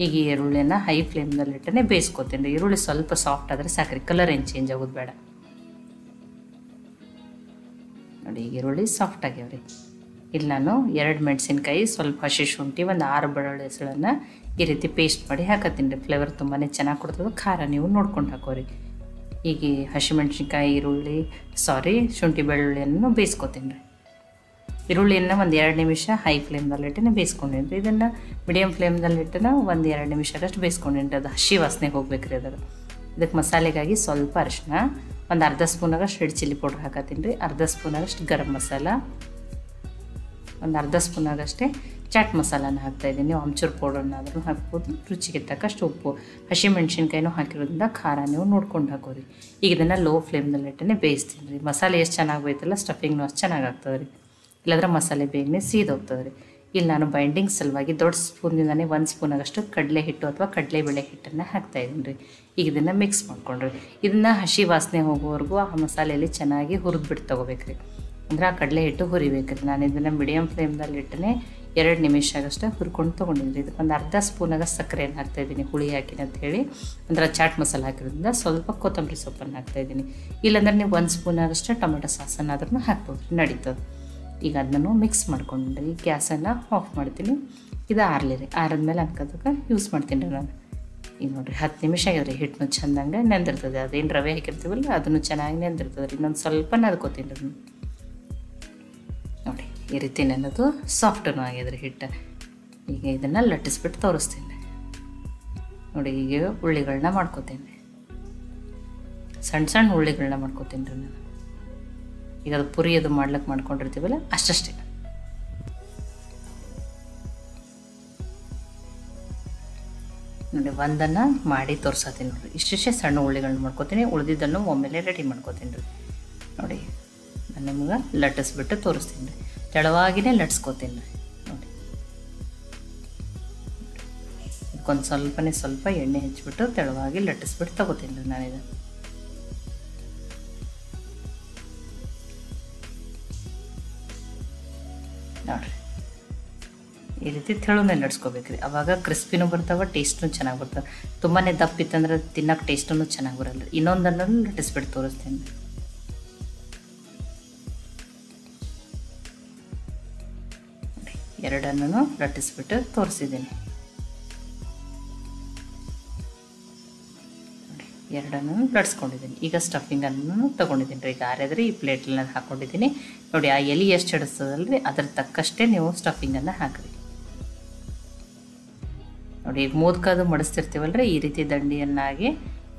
ಈಗ ಈ ಈರುಳ್ಳಿಯನ್ನು ಹೈ ಫ್ಲೇಮ್ನಲ್ಲಿಟ್ಟೇ ಬೇಯಿಸ್ಕೊತೀನಿ ರೀ. ಈರುಳ್ಳಿ ಸ್ವಲ್ಪ ಸಾಫ್ಟ್ ಆದರೆ ಸಾಕ್ರಿ, ಕಲರ್ ಏನು ಚೇಂಜ್ ಆಗೋದು ಬೇಡ. ನೋಡಿ ಈಗ ಈರುಳ್ಳಿ ಸಾಫ್ಟ್ ಆಗ್ಯಾವ್ರಿ. ಇಲ್ಲಿ ನಾನು 2 ಮೆಣಸಿನ್ಕಾಯಿ, ಸ್ವಲ್ಪ ಹಸಿ ಶುಂಠಿ, ಒಂದು 6 ಬೆಳ್ಳುಳ್ಳಿ ಹೆಸಳನ್ನು ಈ ರೀತಿ ಪೇಸ್ಟ್ ಮಾಡಿ ಹಾಕತ್ತೀನಿ ರೀ. ಫ್ಲೇವರ್ ತುಂಬಾ ಚೆನ್ನಾಗಿ ಕೊಡ್ತದೆ. ಖಾರ ನೀವು ನೋಡ್ಕೊಂಡು ಹಾಕೋರಿ. ಈಗ ಹಸಿಮೆಣ್ಸಿನ್ಕಾಯಿ, ಶುಂಠಿ ಬೆಳ್ಳುಳ್ಳಿಯನ್ನು ಬೇಯಿಸ್ಕೊತೀನಿ ರೀ. ಈರುಳ್ಳಿಯನ್ನು ಒಂದು 2 ನಿಮಿಷ ಹೈ ಫ್ಲೇಮ್ನಲ್ಲಿಟ್ಟೆ ಬೇಯಿಸ್ಕೊಂಡಿನಿ ರೀ. ಇದನ್ನು ಮೀಡಿಯಮ್ ಫ್ಲೇಮ್ನಲ್ಲಿಟ್ಟೆ ಒಂದು 2 ನಿಮಿಷ ಆಗಷ್ಟು ಬೇಯಿಸ್ಕೊಂಡಿನಿ ರೀ. ಅದು ಹಸಿ ವಾಸನೆ ಹೋಗ್ಬೇಕು ರೀ ಅದರ. ಇದಕ್ಕೆ ಮಸಾಲೆಗಾಗಿ ಸ್ವಲ್ಪ ಅರಿಶಿನ, ಒಂದು ಅರ್ಧ ಸ್ಪೂನ್ ಆಗಷ್ಟು ರೆಡ್ ಚಿಲ್ಲಿ ಪೌಡ್ರ್ ಹಾಕತ್ತೀನಿ ರೀ. ಅರ್ಧ ಸ್ಪೂನ್ ಆಗಷ್ಟು ಗರಂ ಮಸಾಲ, ಒಂದು ಅರ್ಧ ಸ್ಪೂನ್ ಆಗಷ್ಟೇ ಚಾಟ್ ಮಸಾಲಾನ ಹಾಕ್ತಾಯಿದ್ದೀನಿ. ನೀವು ಆಮ್ಚೂರು ಪೌಡರ್ನಾದ್ರೂ ಹಾಕ್ಬೋದು. ರುಚಿಗೆ ತಕ್ಕಷ್ಟು ಉಪ್ಪು, ಹಸಿಮೆಣ್ಸಿನ್ಕಾಯಿನೂ ಹಾಕಿರೋದ್ರಿಂದ ಖಾರ ನೀವು ನೋಡ್ಕೊಂಡು ಹಾಕೋರಿ. ಈಗ ಇದನ್ನು ಲೋ ಫ್ಲೇಮ್ನಲ್ಲಿಟ್ಟೆ ಬೇಯಿಸ್ತೀನಿ ರೀ. ಮಸಾಲೆ ಎಷ್ಟು ಚೆನ್ನಾಗಿ ಬೇಯ್ತಲ್ಲ ಸ್ಟಫಿಂಗ್ನೂ ಅಷ್ಟು ಚೆನ್ನಾಗಿ ಆಗ್ತದೆ ರೀ. ಇಲ್ಲಾಂದ್ರೆ ಮಸಾಲೆ ಬೇಗನೆ ಸೀದೋಗ್ತದೆ ರೀ. ಇಲ್ಲಿ ನಾನು ಬೈಂಡಿಂಗ್ ಸಲುವಾಗಿ ದೊಡ್ಡ ಸ್ಪೂನಿಂದನೇ 1 ಸ್ಪೂನ್ ಆಗಷ್ಟು ಕಡಲೆ ಹಿಟ್ಟು ಅಥವಾ ಕಡಲೆಬೇಳೆ ಹಿಟ್ಟನ್ನು ಹಾಕ್ತಾಯಿದ್ದೀನಿ ರೀ. ಈಗ ಇದನ್ನು ಮಿಕ್ಸ್ ಮಾಡ್ಕೊಂಡ್ರಿ. ಇದನ್ನು ಹಸಿ ವಾಸನೆ ಹೋಗೋವರೆಗೂ ಆ ಮಸಾಲೆಯಲ್ಲಿ ಚೆನ್ನಾಗಿ ಹುರಿದ್ಬಿಟ್ಟು ತೊಗೋಬೇಕ್ರಿ. ಅಂದ್ರೆ ಆ ಕಡಲೆ ಹಿಟ್ಟು ಹುರಿಬೇಕ್ರಿ. ನಾನು ಇದನ್ನು ಮೀಡಿಯಮ್ ಫ್ಲೇಮ್ನಲ್ಲಿ ಇಟ್ಟನೆ 2 ನಿಮಿಷ ಆಗಷ್ಟು ಹುರ್ಕೊಂಡು ತೊಗೊಂಡಿದ್ರಿ. ಇದಕ್ಕೆ ಒಂದು ಅರ್ಧ ಸ್ಪೂನ್ ಆಗಷ್ಟು ಸಕ್ಕರೆಯನ್ನು ಹಾಕ್ತಾಯಿದ್ದೀನಿ, ಹುಳಿ ಹಾಕಿನ ಅಂತ ಹೇಳಿ. ಅಂದ್ರೆ ಚಾಟ್ ಮಸಾಲೆ ಹಾಕಿರೋದ್ರಿಂದ ಸ್ವಲ್ಪ ಕೊತ್ತಂಬರಿ ಸೊಪ್ಪನ್ನು ಹಾಕ್ತಾಯಿದ್ದೀನಿ. ಇಲ್ಲಾಂದ್ರೆ ನೀವು 1 ಸ್ಪೂನ್ ಆಗಷ್ಟು ಟೊಮೆಟೊ ಸಾಸನ್ನಾದ್ರೂ ಹಾಕ್ಬೋದು, ನಡೀತದೆ. ಈಗ ಅದನ್ನು ಮಿಕ್ಸ್ ಮಾಡ್ಕೊಂಡ್ರಿ. ಗ್ಯಾಸನ್ನು ಆಫ್ ಮಾಡ್ತೀನಿ. ಇದು ಆರಲಿರಿ. ಆರಿದ್ಮೇಲೆ ಅನ್ಕೋದಕ್ಕೆ ಯೂಸ್ ಮಾಡ್ತೀನಿ ರೀ ನಾನು. ಈಗ ನೋಡಿರಿ 10 ನಿಮಿಷ ಆಗಿದ್ರಿ. ಹಿಟ್ಟನ್ನು ಚೆಂದಂಗೆ ನೆಂದಿರ್ತದೆ. ಅದೇನು ರವೆ ಹಾಕಿರ್ತೀವಲ್ಲ ಅದನ್ನು ಚೆನ್ನಾಗಿ ನೆಂದಿರ್ತದೆ ರೀ. ಇನ್ನೊಂದು ಸ್ವಲ್ಪ ನದ್ಕೋತೀನಿ ರೀ. ನೋಡಿ ಈ ರೀತಿ ನೆನದು ಸಾಫ್ಟೂ ಆಗಿದ್ರಿ ಹಿಟ್ಟು. ಈಗ ಇದನ್ನು ಲಟ್ಟಿಸ್ಬಿಟ್ಟು ತೋರಿಸ್ತೀನಿ. ನೋಡಿ ಈಗ ಉಳ್ಳಿಗಳನ್ನ ಮಾಡ್ಕೋತೀನಿ. ಸಣ್ಣ ಉಳ್ಳಿಗಳನ್ನ ಮಾಡ್ಕೋತೀನಿ ರೀ ನಾನು. ಈಗ ಅದು ಪುರಿ ಅದು ಮಾಡ್ಲಿಕ್ಕೆ ಮಾಡ್ಕೊಂಡಿರ್ತೀವಲ್ಲ ಅಷ್ಟೇ. ನೋಡಿ ಒಂದನ್ನು ಮಾಡಿ ತೋರ್ಸತ್ತೀನಿ ನೋಡಿರಿ. ಇಷ್ಟೇ ಸಣ್ಣ ಉಳ್ಳಿಗಳನ್ನ ಮಾಡ್ಕೋತೀನಿ. ಉಳಿದಿದ್ದನ್ನು ಒಮ್ಮೆಲೆ ರೆಡಿ ಮಾಡ್ಕೋತೀನಿ ರೀ. ನೋಡಿ ನಾನು ನಿಮ್ಗೆ ಲಟ್ಟಿಸ್ಬಿಟ್ಟು ತೋರಿಸ್ತೀನಿ ರೀ. ತೆಳುವಾಗಿನೇ ಲಟ್ಸ್ಕೋತೀನಿ ರೀ. ನೋಡಿ ಇದಕ್ಕೊಂದು ಸ್ವಲ್ಪ ಎಣ್ಣೆ ಹಚ್ಬಿಟ್ಟು ತೆಳುವಾಗಿ ಲಟ್ಟಿಸ್ಬಿಟ್ಟು ತೊಗೋತೀನಿ ರೀ ನಾನಿದು. ನೋಡಿರಿ ಈ ರೀತಿ ತೆಳುನೇ ಲಟ್ಸ್ಕೋಬೇಕ್ರಿ. ಅವಾಗ ಕ್ರಿಸ್ಪಿನೂ ಬರ್ತಾವೆ, ಟೇಸ್ಟೂ ಚೆನ್ನಾಗಿ ಬರ್ತವೆ. ತುಂಬಾ ದಪ್ಪಿತ್ತಂದ್ರೆ ತಿನ್ನೋಕೆ ಟೇಸ್ಟೂ ಚೆನ್ನಾಗಿ ಬರಲ್ಲ. ಇನ್ನೊಂದನ್ನು ಲಟ್ಟಿಸ್ಬಿಟ್ಟು ತೋರಿಸ್ತೀನಿ. ಎರಡನ್ನೂ ಲಟ್ಟಿಸ್ಬಿಟ್ಟು ತೋರಿಸಿದ್ದೀನಿ. ನೋಡಿ ಎರಡನ್ನೂ ಲಟ್ಸ್ಕೊಂಡಿದ್ದೀನಿ. ಈಗ ಸ್ಟಫಿಂಗನ್ನು ತೊಗೊಂಡಿದ್ದೀನಿ ರೀ. ಈಗ ಆರಿದ್ರೆ ಈ ಪ್ಲೇಟಲ್ಲಿ ಹಾಕ್ಕೊಂಡಿದ್ದೀನಿ. ನೋಡಿ ಆ ಎಲೆ ಎಷ್ಟು ಹಿಡಿಸ್ತದಲ್ರಿ ಅದ್ರ ತಕ್ಕಷ್ಟೇ ನೀವು ಸ್ಟಫಿಂಗನ್ನು ಹಾಕಿರಿ. ನೋಡಿ ಈಗ ಮೋದಕದು ಮಡಿಸ್ತಿರ್ತೀವಲ್ರಿ ಈ ರೀತಿ ದಂಡಿಯನ್ನಾಗಿ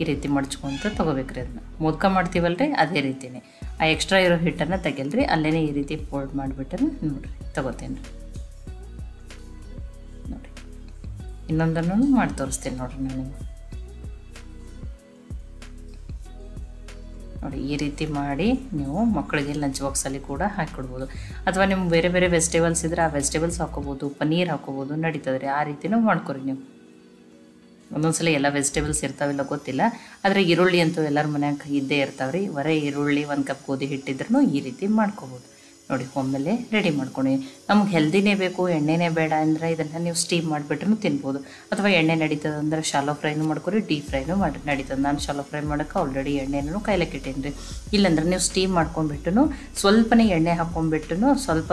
ಈ ರೀತಿ ಮಡ್ಚ್ಕೊಂತ ತೊಗೋಬೇಕ್ರಿ. ಅದನ್ನ ಮೋದಕ ಮಾಡ್ತೀವಲ್ರಿ ಅದೇ ರೀತಿಯೇ ಆ ಎಕ್ಸ್ಟ್ರಾ ಇರೋ ಹಿಟ್ಟನ್ನು ತೆಗೆಲ್ರಿ. ಅಲ್ಲೇ ಈ ರೀತಿ ಫೋಲ್ಡ್ ಮಾಡಿಬಿಟ್ಟು ನೋಡಿರಿ ತೊಗೋತೀನಿ ರೀ. ನೋಡಿ ಇನ್ನೊಂದನ್ನು ಮಾಡಿ ತೋರಿಸ್ತೀನಿ ನೋಡಿರಿ ನಾನು. ನೋಡಿ ಈ ರೀತಿ ಮಾಡಿ ನೀವು ಮಕ್ಕಳಿಗೆ ಲಂಚ್ ಬಾಕ್ಸಲ್ಲಿ ಕೂಡ ಹಾಕಿಕೊಡ್ಬೋದು. ಅಥವಾ ನಿಮ್ಗೆ ಬೇರೆ ಬೇರೆ ವೆಜಿಟೇಬಲ್ಸ್ ಇದ್ದರೆ ಆ ವೆಜಿಟೇಬಲ್ಸ್ ಹಾಕೋಬೋದು, ಪನ್ನೀರ್ ಹಾಕೋಬೋದು, ನಡೀತದೆ ರೀ. ಆ ರೀತಿನೂ ಮಾಡ್ಕೊರಿ ನೀವು. ಒಂದೊಂದ್ಸಲ ಎಲ್ಲ ವೆಜಿಟೇಬಲ್ಸ್ ಇರ್ತಾವಿಲ್ಲ ಗೊತ್ತಿಲ್ಲ, ಆದರೆ ಈರುಳ್ಳಿ ಅಂತೂ ಎಲ್ಲರ ಮನ್ಯಾಗ ಇದ್ದೇ ಇರ್ತಾವ್ರಿ. ಬರೀ ಈರುಳ್ಳಿ 1 ಕಪ್ ಗೋಧಿ ಹಿಟ್ಟಿದ್ರೂ ಈ ರೀತಿ ಮಾಡ್ಕೋಬೋದು. ನೋಡಿ ಒಮ್ಮೆಲೆ ರೆಡಿ ಮಾಡ್ಕೊಂಡು ನಮ್ಗೆ ಹೆಲ್ದಿನೇ ಬೇಕು ಎಣ್ಣೆನೇ ಬೇಡ ಅಂದರೆ ಇದನ್ನು ನೀವು ಸ್ಟೀಮ್ ಮಾಡಿಬಿಟ್ರೂ ತಿನ್ಬೋದು. ಅಥವಾ ಎಣ್ಣೆ ನಡೀತದೆ ಅಂದರೆ ಶಾಲೋ ಫ್ರೈನೂ ಮಾಡ್ಕೊರಿ, ಡೀಪ್ ಫ್ರೈನೂ ಮಾಡಿ ನಡೀತದೆ. ನಾನು ಶಾಲೋ ಫ್ರೈ ಮಾಡೋಕ್ಕೆ ಆಲ್ರೆಡಿ ಎಣ್ಣೆನೂ ಕಾಯ್ಲಿಕ್ಕೆ ಇಟ್ಟೇನಿ ರೀ. ಇಲ್ಲಾಂದ್ರೆ ನೀವು ಸ್ಟೀಮ್ ಮಾಡ್ಕೊಂಡ್ಬಿಟ್ಟು ಸ್ವಲ್ಪನೇ ಎಣ್ಣೆ ಹಾಕ್ಕೊಂಡ್ಬಿಟ್ಟು ಸ್ವಲ್ಪ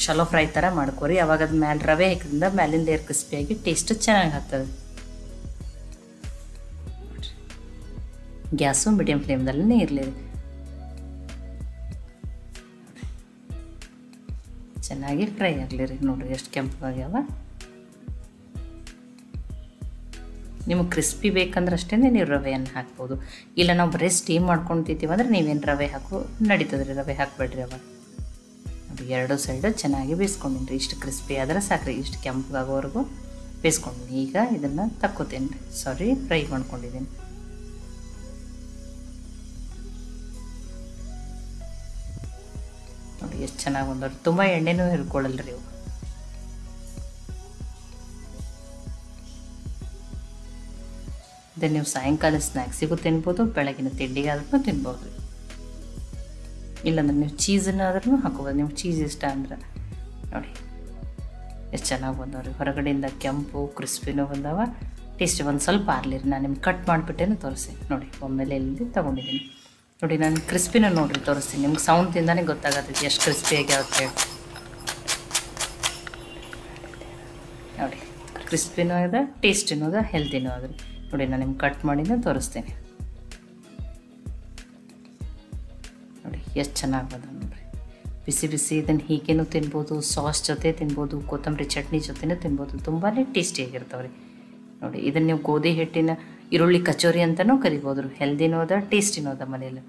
ಶಾಲೋ ಫ್ರೈ ಥರ ಮಾಡ್ಕೊರಿ. ಅವಾಗ ಅದು ಮೇಲೆ ರವೆ ಹಾಕಿದ್ರಿಂದ ಮೇಲಿಂದ ಏರ್ ಕ್ರಿಸ್ಪಿಯಾಗಿ ಟೇಸ್ಟ್ ಚೆನ್ನಾಗಿ ಆಗ್ತದೆ. ಗ್ಯಾಸು ಮೀಡಿಯಮ್ ಫ್ಲೇಮ್ದಲ್ಲೇ ಇರಲಿ. ಚೆನ್ನಾಗಿ ಫ್ರೈ ಆಗಲಿ ರೀ. ನೋಡಿರಿ ಎಷ್ಟು ಕೆಂಪಾಗ್ಯಾವ. ನಿಮಗೆ ಕ್ರಿಸ್ಪಿ ಬೇಕಂದ್ರೆ ಅಷ್ಟೇ ನೀವು ರವೆಯನ್ನು ಹಾಕ್ಬೋದು. ಇಲ್ಲ ನಾವು ಬರೀ ಸ್ಟೀಮ್ ಮಾಡ್ಕೊಂಡು ತಿಂತೀವಿ ಅಂದರೆ ನೀವೇನು ರವೆ ಹಾಕೋ ನಡೀತದೆ ರೀ. ರವೆ ಹಾಕಬೇಡ್ರಿ. ಅವಾಗ ನೋಡಿ ಎರಡು ಸೈಡು ಚೆನ್ನಾಗಿ ಬೇಯಿಸ್ಕೊಂಡಿನಿ ರೀ. ಇಷ್ಟು ಕ್ರಿಸ್ಪಿ ಆದರೆ ಸಾಕ್ರಿ. ಇಷ್ಟು ಕೆಂಪಾಗೋವರೆಗೂ ಬೇಯಿಸ್ಕೊಂಡಿನಿ. ಈಗ ಇದನ್ನು ತಕ್ಕೋತೀನಿ ರೀ. ಸಾರಿ ಫ್ರೈ ಮಾಡ್ಕೊಂಡಿದ್ದೀನಿ. ನೋಡಿ ಎಷ್ಟು ಚೆನ್ನಾಗಿ ಬಂದವ್ರಿ. ತುಂಬ ಎಣ್ಣೆನೂ ಹಿಡ್ಕೊಳ್ಳಲ್ರಿ ಇವು. ಇದನ್ನು ನೀವು ಸಾಯಂಕಾಲ ಸ್ನ್ಯಾಕ್ಸಿಗೂ ತಿನ್ಬೋದು, ಬೆಳಗಿನ ತಿಂಡಿಗಾದ್ರೂ ತಿನ್ಬೋದು ರೀ. ಇಲ್ಲಾಂದ್ರೆ ನೀವು ಚೀಸನ್ನಾದ್ರೂ ಹಾಕೋಬೋದು. ನೀವು ಚೀಸ್ ಇಷ್ಟ ಅಂದ್ರೆ. ನೋಡಿ ಎಷ್ಟು ಚೆನ್ನಾಗಿ ಬಂದವ್ರಿ. ಹೊರಗಡೆಯಿಂದ ಕೆಂಪು ಕ್ರಿಸ್ಪಿನೂ ಬಂದವ. ಟೇಸ್ಟ್ ಒಂದು ಸ್ವಲ್ಪ ಆರ್ಲಿರಿ. ನಾನು ನಿಮ್ಗೆ ಕಟ್ ಮಾಡಿಬಿಟ್ಟೇನು ತೋರಿಸಿ. ನೋಡಿ ಒಮ್ಮೆಲೆ ಎಲ್ಲಿ ತೊಗೊಂಡಿದ್ದೀನಿ. ನೋಡಿ ನಾನು ಕ್ರಿಸ್ಪಿನ ನೋಡಿರಿ ತೋರಿಸ್ತೀನಿ. ನಿಮ್ಗೆ ಸೌಂಡ್ದಿಂದಾನೇ ಗೊತ್ತಾಗತ್ತೈತಿ ಎಷ್ಟು ಕ್ರಿಸ್ಪಿಯಾಗಿ ಆಗುತ್ತೆ. ನೋಡಿ ಕ್ರಿಸ್ಪಿನೂ ಅದ, ಟೇಸ್ಟಿನೂ ಅದ, ಹೆಲ್ದಿನೂ ಅದ. ನೋಡಿ ನಾನು ನಿಮ್ಗೆ ಕಟ್ ಮಾಡಿನ ತೋರಿಸ್ತೀನಿ. ನೋಡಿ ಎಷ್ಟು ಚೆನ್ನಾಗಿ ಬಂದ ನೋಡಿರಿ. ಬಿಸಿ ಬಿಸಿ ಇದನ್ನು ಹೀಗೇನೂ ತಿನ್ಬೋದು, ಸಾಸ್ ಜೊತೆ ತಿನ್ಬೋದು, ಕೊತ್ತಂಬರಿ ಚಟ್ನಿ ಜೊತೆನೂ ತಿನ್ಬೋದು. ತುಂಬಾ ಟೇಸ್ಟಿಯಾಗಿರ್ತಾವೆ ರೀ. ನೋಡಿ ಇದನ್ನು ನೀವು ಗೋಧಿ ಹಿಟ್ಟಿನ ಈರುಳ್ಳಿ ಕಚೋರಿ ಅಂತಲೂ ಕರಿಬೋದು. ಹೆಲ್ದಿನೂ ಅದ, ಟೇಸ್ಟಿನೂ ಅದ ಮನೇಲಿ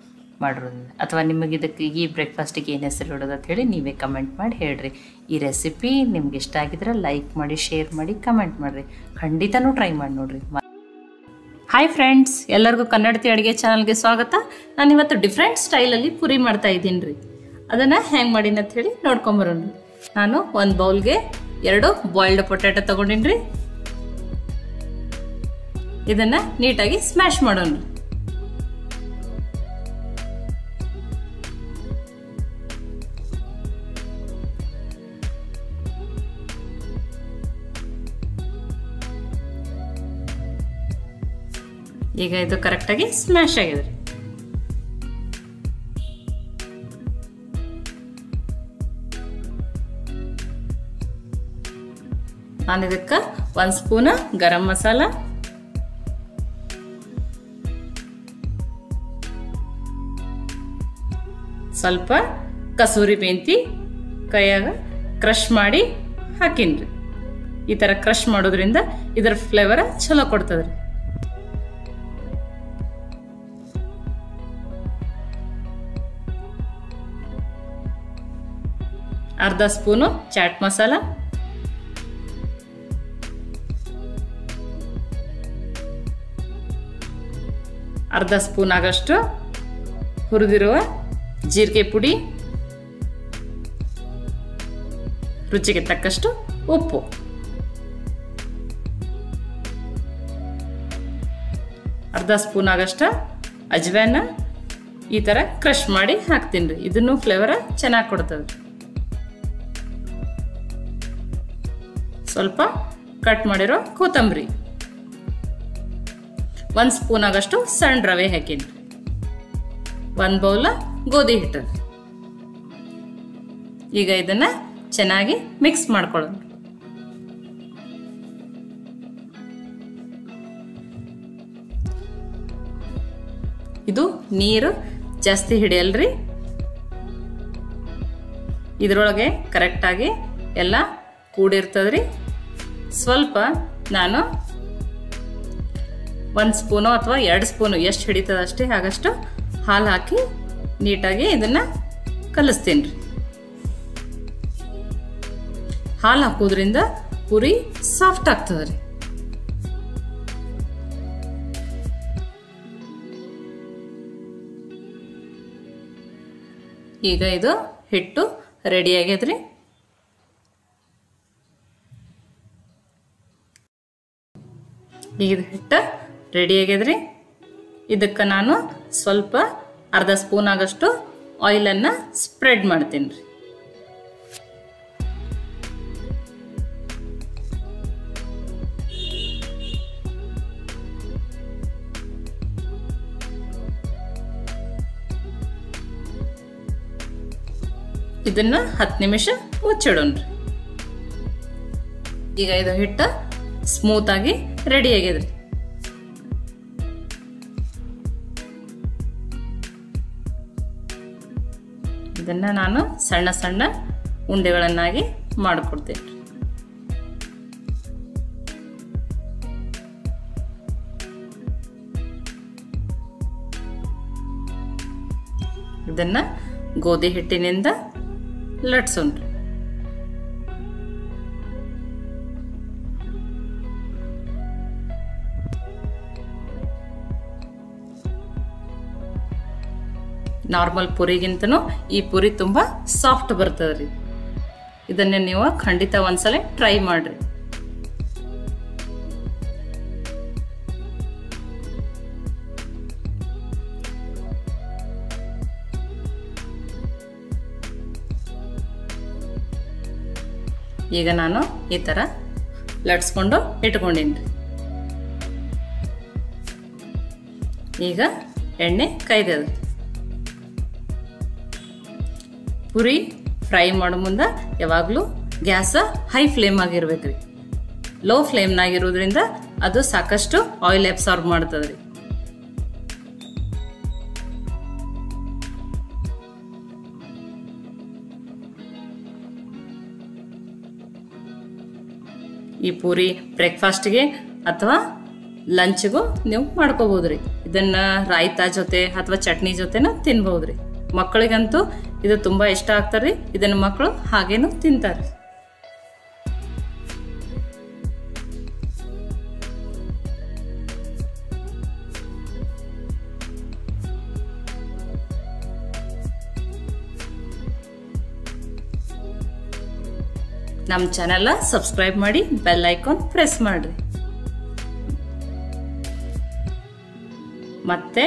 ಮಾಡಿರೋದ್ರಿಂದ. ಅಥವಾ ನಿಮಗೆ ಇದಕ್ಕೆ ಈ ಬ್ರೇಕ್ಫಾಸ್ಟಿಗೆ ಏನು ಹೆಸರು ಇಡೋದು ಅಂತ ಹೇಳಿ ನೀವೇ ಕಮೆಂಟ್ ಮಾಡಿ ಹೇಳ್ರಿ. ಈ ರೆಸಿಪಿ ನಿಮ್ಗೆ ಇಷ್ಟ ಆಗಿದ್ರೆ ಲೈಕ್ ಮಾಡಿ, ಶೇರ್ ಮಾಡಿ, ಕಮೆಂಟ್ ಮಾಡಿರಿ. ಖಂಡಿತನೂ ಟ್ರೈ ಮಾಡಿ ನೋಡಿರಿ. ಹಾಯ್ ಫ್ರೆಂಡ್ಸ್, ಎಲ್ಲರಿಗೂ ಕನ್ನಡತಿ ಅಡುಗೆ ಚಾನಲ್ಗೆ ಸ್ವಾಗತ. ನಾನಿವತ್ತು ಡಿಫ್ರೆಂಟ್ ಸ್ಟೈಲಲ್ಲಿ ಪೂರಿ ಮಾಡ್ತಾ ಇದ್ದೀನಿ ರೀ. ಅದನ್ನು ಹೆಂಗೆ ಮಾಡೀನಿ ಅಂತ ಹೇಳಿ ನೋಡ್ಕೊಂಬರೋಣ. ನಾನು ಒಂದು ಬೌಲ್ಗೆ 2 ಬಾಯ್ಲ್ಡ್ ಪೊಟ್ಯಾಟೊ ತೊಗೊಂಡಿನಿ ರೀ. ಇದನ್ನು ನೀಟಾಗಿ ಸ್ಮ್ಯಾಶ್ ಮಾಡೋಣ. ಈಗ ಇದು ಕರೆಕ್ಟಾಗಿ ಸ್ಮ್ಯಾಶ್ ಆಗಿದೆ. ನಾನು ಇದಕ್ಕೆ 1 ಸ್ಪೂನ್ ಗರಂ ಮಸಾಲ, ಸ್ವಲ್ಪ ಕಸೂರಿ ಮೆಂತಿ ಕೈಯಾಗ ಕ್ರಷ್ ಮಾಡಿ ಹಾಕಿನ್ರಿ. ಈ ಥರ ಕ್ರಷ್ ಮಾಡೋದ್ರಿಂದ ಇದರ ಫ್ಲೇವರ್ ಚಲೋ ಕೊಡ್ತದ್ರಿ. ಅರ್ಧ ಸ್ಪೂನು ಚಾಟ್ ಮಸಾಲ, ಅರ್ಧ ಸ್ಪೂನ್ ಆಗಷ್ಟು ಹುರಿದಿರುವ ಜೀರಿಗೆ ಪುಡಿ, ರುಚಿಗೆ ತಕ್ಕಷ್ಟು ಉಪ್ಪು, ಅರ್ಧ ಸ್ಪೂನ್ ಆಗಷ್ಟು ಅಜ್ವಾನ ಈ ಥರ ಕ್ರಷ್ ಮಾಡಿ ಹಾಕ್ತೀನಿ ರೀ. ಇದನ್ನು ಫ್ಲೇವರ್ ಚೆನ್ನಾಗಿ ಕೊಡ್ತದೆ. ಸ್ವಲ್ಪ ಕಟ್ ಮಾಡಿರೋ ಕೊತ್ತಂಬರಿ, 1 ಸ್ಪೂನ್ ಆಗಷ್ಟು ಸಣ್ಣ ರವೆ ಹಾಕೀನಿ, 1 ಬೌಲ್ ಗೋಧಿ ಹಿಟ್ಟು. ಈಗ ಇದನ್ನ ಚೆನ್ನಾಗಿ ಮಿಕ್ಸ್ ಮಾಡ್ಕೊಳ್ಳೋಣ. ಇದು ನೀರು ಜಾಸ್ತಿ ಹಿಡಿಯಲ್ರಿ. ಇದರೊಳಗೆ ಕರೆಕ್ಟಾಗಿ ಎಲ್ಲ ಕೂಡಿರ್ತದ್ರಿ. ಸ್ವಲ್ಪ ನಾನು 1 ಸ್ಪೂನು ಅಥವಾ 2 ಸ್ಪೂನು ಎಷ್ಟು ಹಿಡಿತದ ಅಷ್ಟೇ ಆಗಷ್ಟು ಹಾಲು ಹಾಕಿ ನೀಟಾಗಿ ಇದನ್ನು ಕಲಿಸ್ತೀನಿ ರೀ. ಹಾಲು ಹಾಕೋದ್ರಿಂದ ಪೂರಿ ಸಾಫ್ಟ್ ಆಗ್ತದೆ ರೀ. ಈಗ ಇದು ಹಿಟ್ಟು ರೆಡಿ ಆಗ್ಯದ್ರಿ. ಈಗ ಹಿಟ್ಟು ರೆಡಿ ಆಗ್ಯದ್ರಿ. ಇದಕ್ಕೆ ನಾನು ಸ್ವಲ್ಪ ಅರ್ಧ ಸ್ಪೂನ್ ಆಗಷ್ಟು ಆಯಿಲನ್ನು ಸ್ಪ್ರೆಡ್ ಮಾಡ್ತೀನಿ ರೀ. ಇದನ್ನ 10 ನಿಮಿಷ ಮುಚ್ಚಿಡೋಣ್ರಿ. ಈಗ ಇದು ಹಿಟ್ಟು ಸ್ಮೂತ್ ಆಗಿ ರೆಡಿ ಆಗ್ಯದ್ರಿ. ಇದನ್ನ ನಾನು ಸಣ್ಣ ಸಣ್ಣ ಉಂಡೆಗಳನ್ನಾಗಿ ಮಾಡಿಕೊಡ್ತೇನೆ. ಇದನ್ನ ಗೋಧಿ ಹಿಟ್ಟಿನಿಂದ ಲಟ್ಸೋಣ್ರಿ. ನಾರ್ಮಲ್ ಪುರಿಗಿಂತನೂ ಈ ಪುರಿ ತುಂಬಾ ಸಾಫ್ಟ್ ಬರ್ತದ್ರಿ. ಇದನ್ನ ನೀವು ಖಂಡಿತ ಒಂದ್ಸಲ ಟ್ರೈ ಮಾಡ್ರಿ. ಈಗ ನಾನು ಈ ತರ ಲಟ್ಸ್ಕೊಂಡು ಇಟ್ಕೊಂಡಿನಿ. ಈಗ ಎಣ್ಣೆ ಕಾಯ್ದದ. ಪುರಿ ಫ್ರೈ ಮಾಡೋ ಮುಂದೆ ಯಾವಾಗಲೂ ಗ್ಯಾಸ್ ಹೈ ಫ್ಲೇಮ್ ಆಗಿರ್ಬೇಕ್ರಿ. ಲೋ ಫ್ಲೇಮ್ನಾಗಿರೋದ್ರಿಂದ ಅದು ಸಾಕಷ್ಟು ಆಯಿಲ್ ಅಬ್ಸಾರ್ಬ್ ಮಾಡ್ತದ್ರಿ. ಈ ಪೂರಿ ಬ್ರೇಕ್ಫಾಸ್ಟ್ಗೆ ಅಥವಾ ಲಂಚ್ಗೂ ನೀವು ಮಾಡ್ಕೋಬೋದ್ರಿ. ಇದನ್ನ ರಾಯ್ತಾ ಜೊತೆ ಅಥವಾ ಚಟ್ನಿ ಜೊತೆನ ತಿನ್ಬೋದ್ರಿ. ಮಕ್ಕಳಿಗಂತೂ ಇದು ತುಂಬಾ ಇಷ್ಟ ಆಗ್ತಾರ್ರಿ. ಇದನ್ನ ಮಕ್ಕಳು ಹಾಗೇನು ತಿಂತಾರೆ. ನಮ್ಮ ಚಾನೆಲ್ ಸಬ್ಸ್ಕ್ರೈಬ್ ಮಾಡಿ ಬೆಲ್ ಐಕಾನ್ ಪ್ರೆಸ್ ಮಾಡ್ರಿ. ಮತ್ತೆ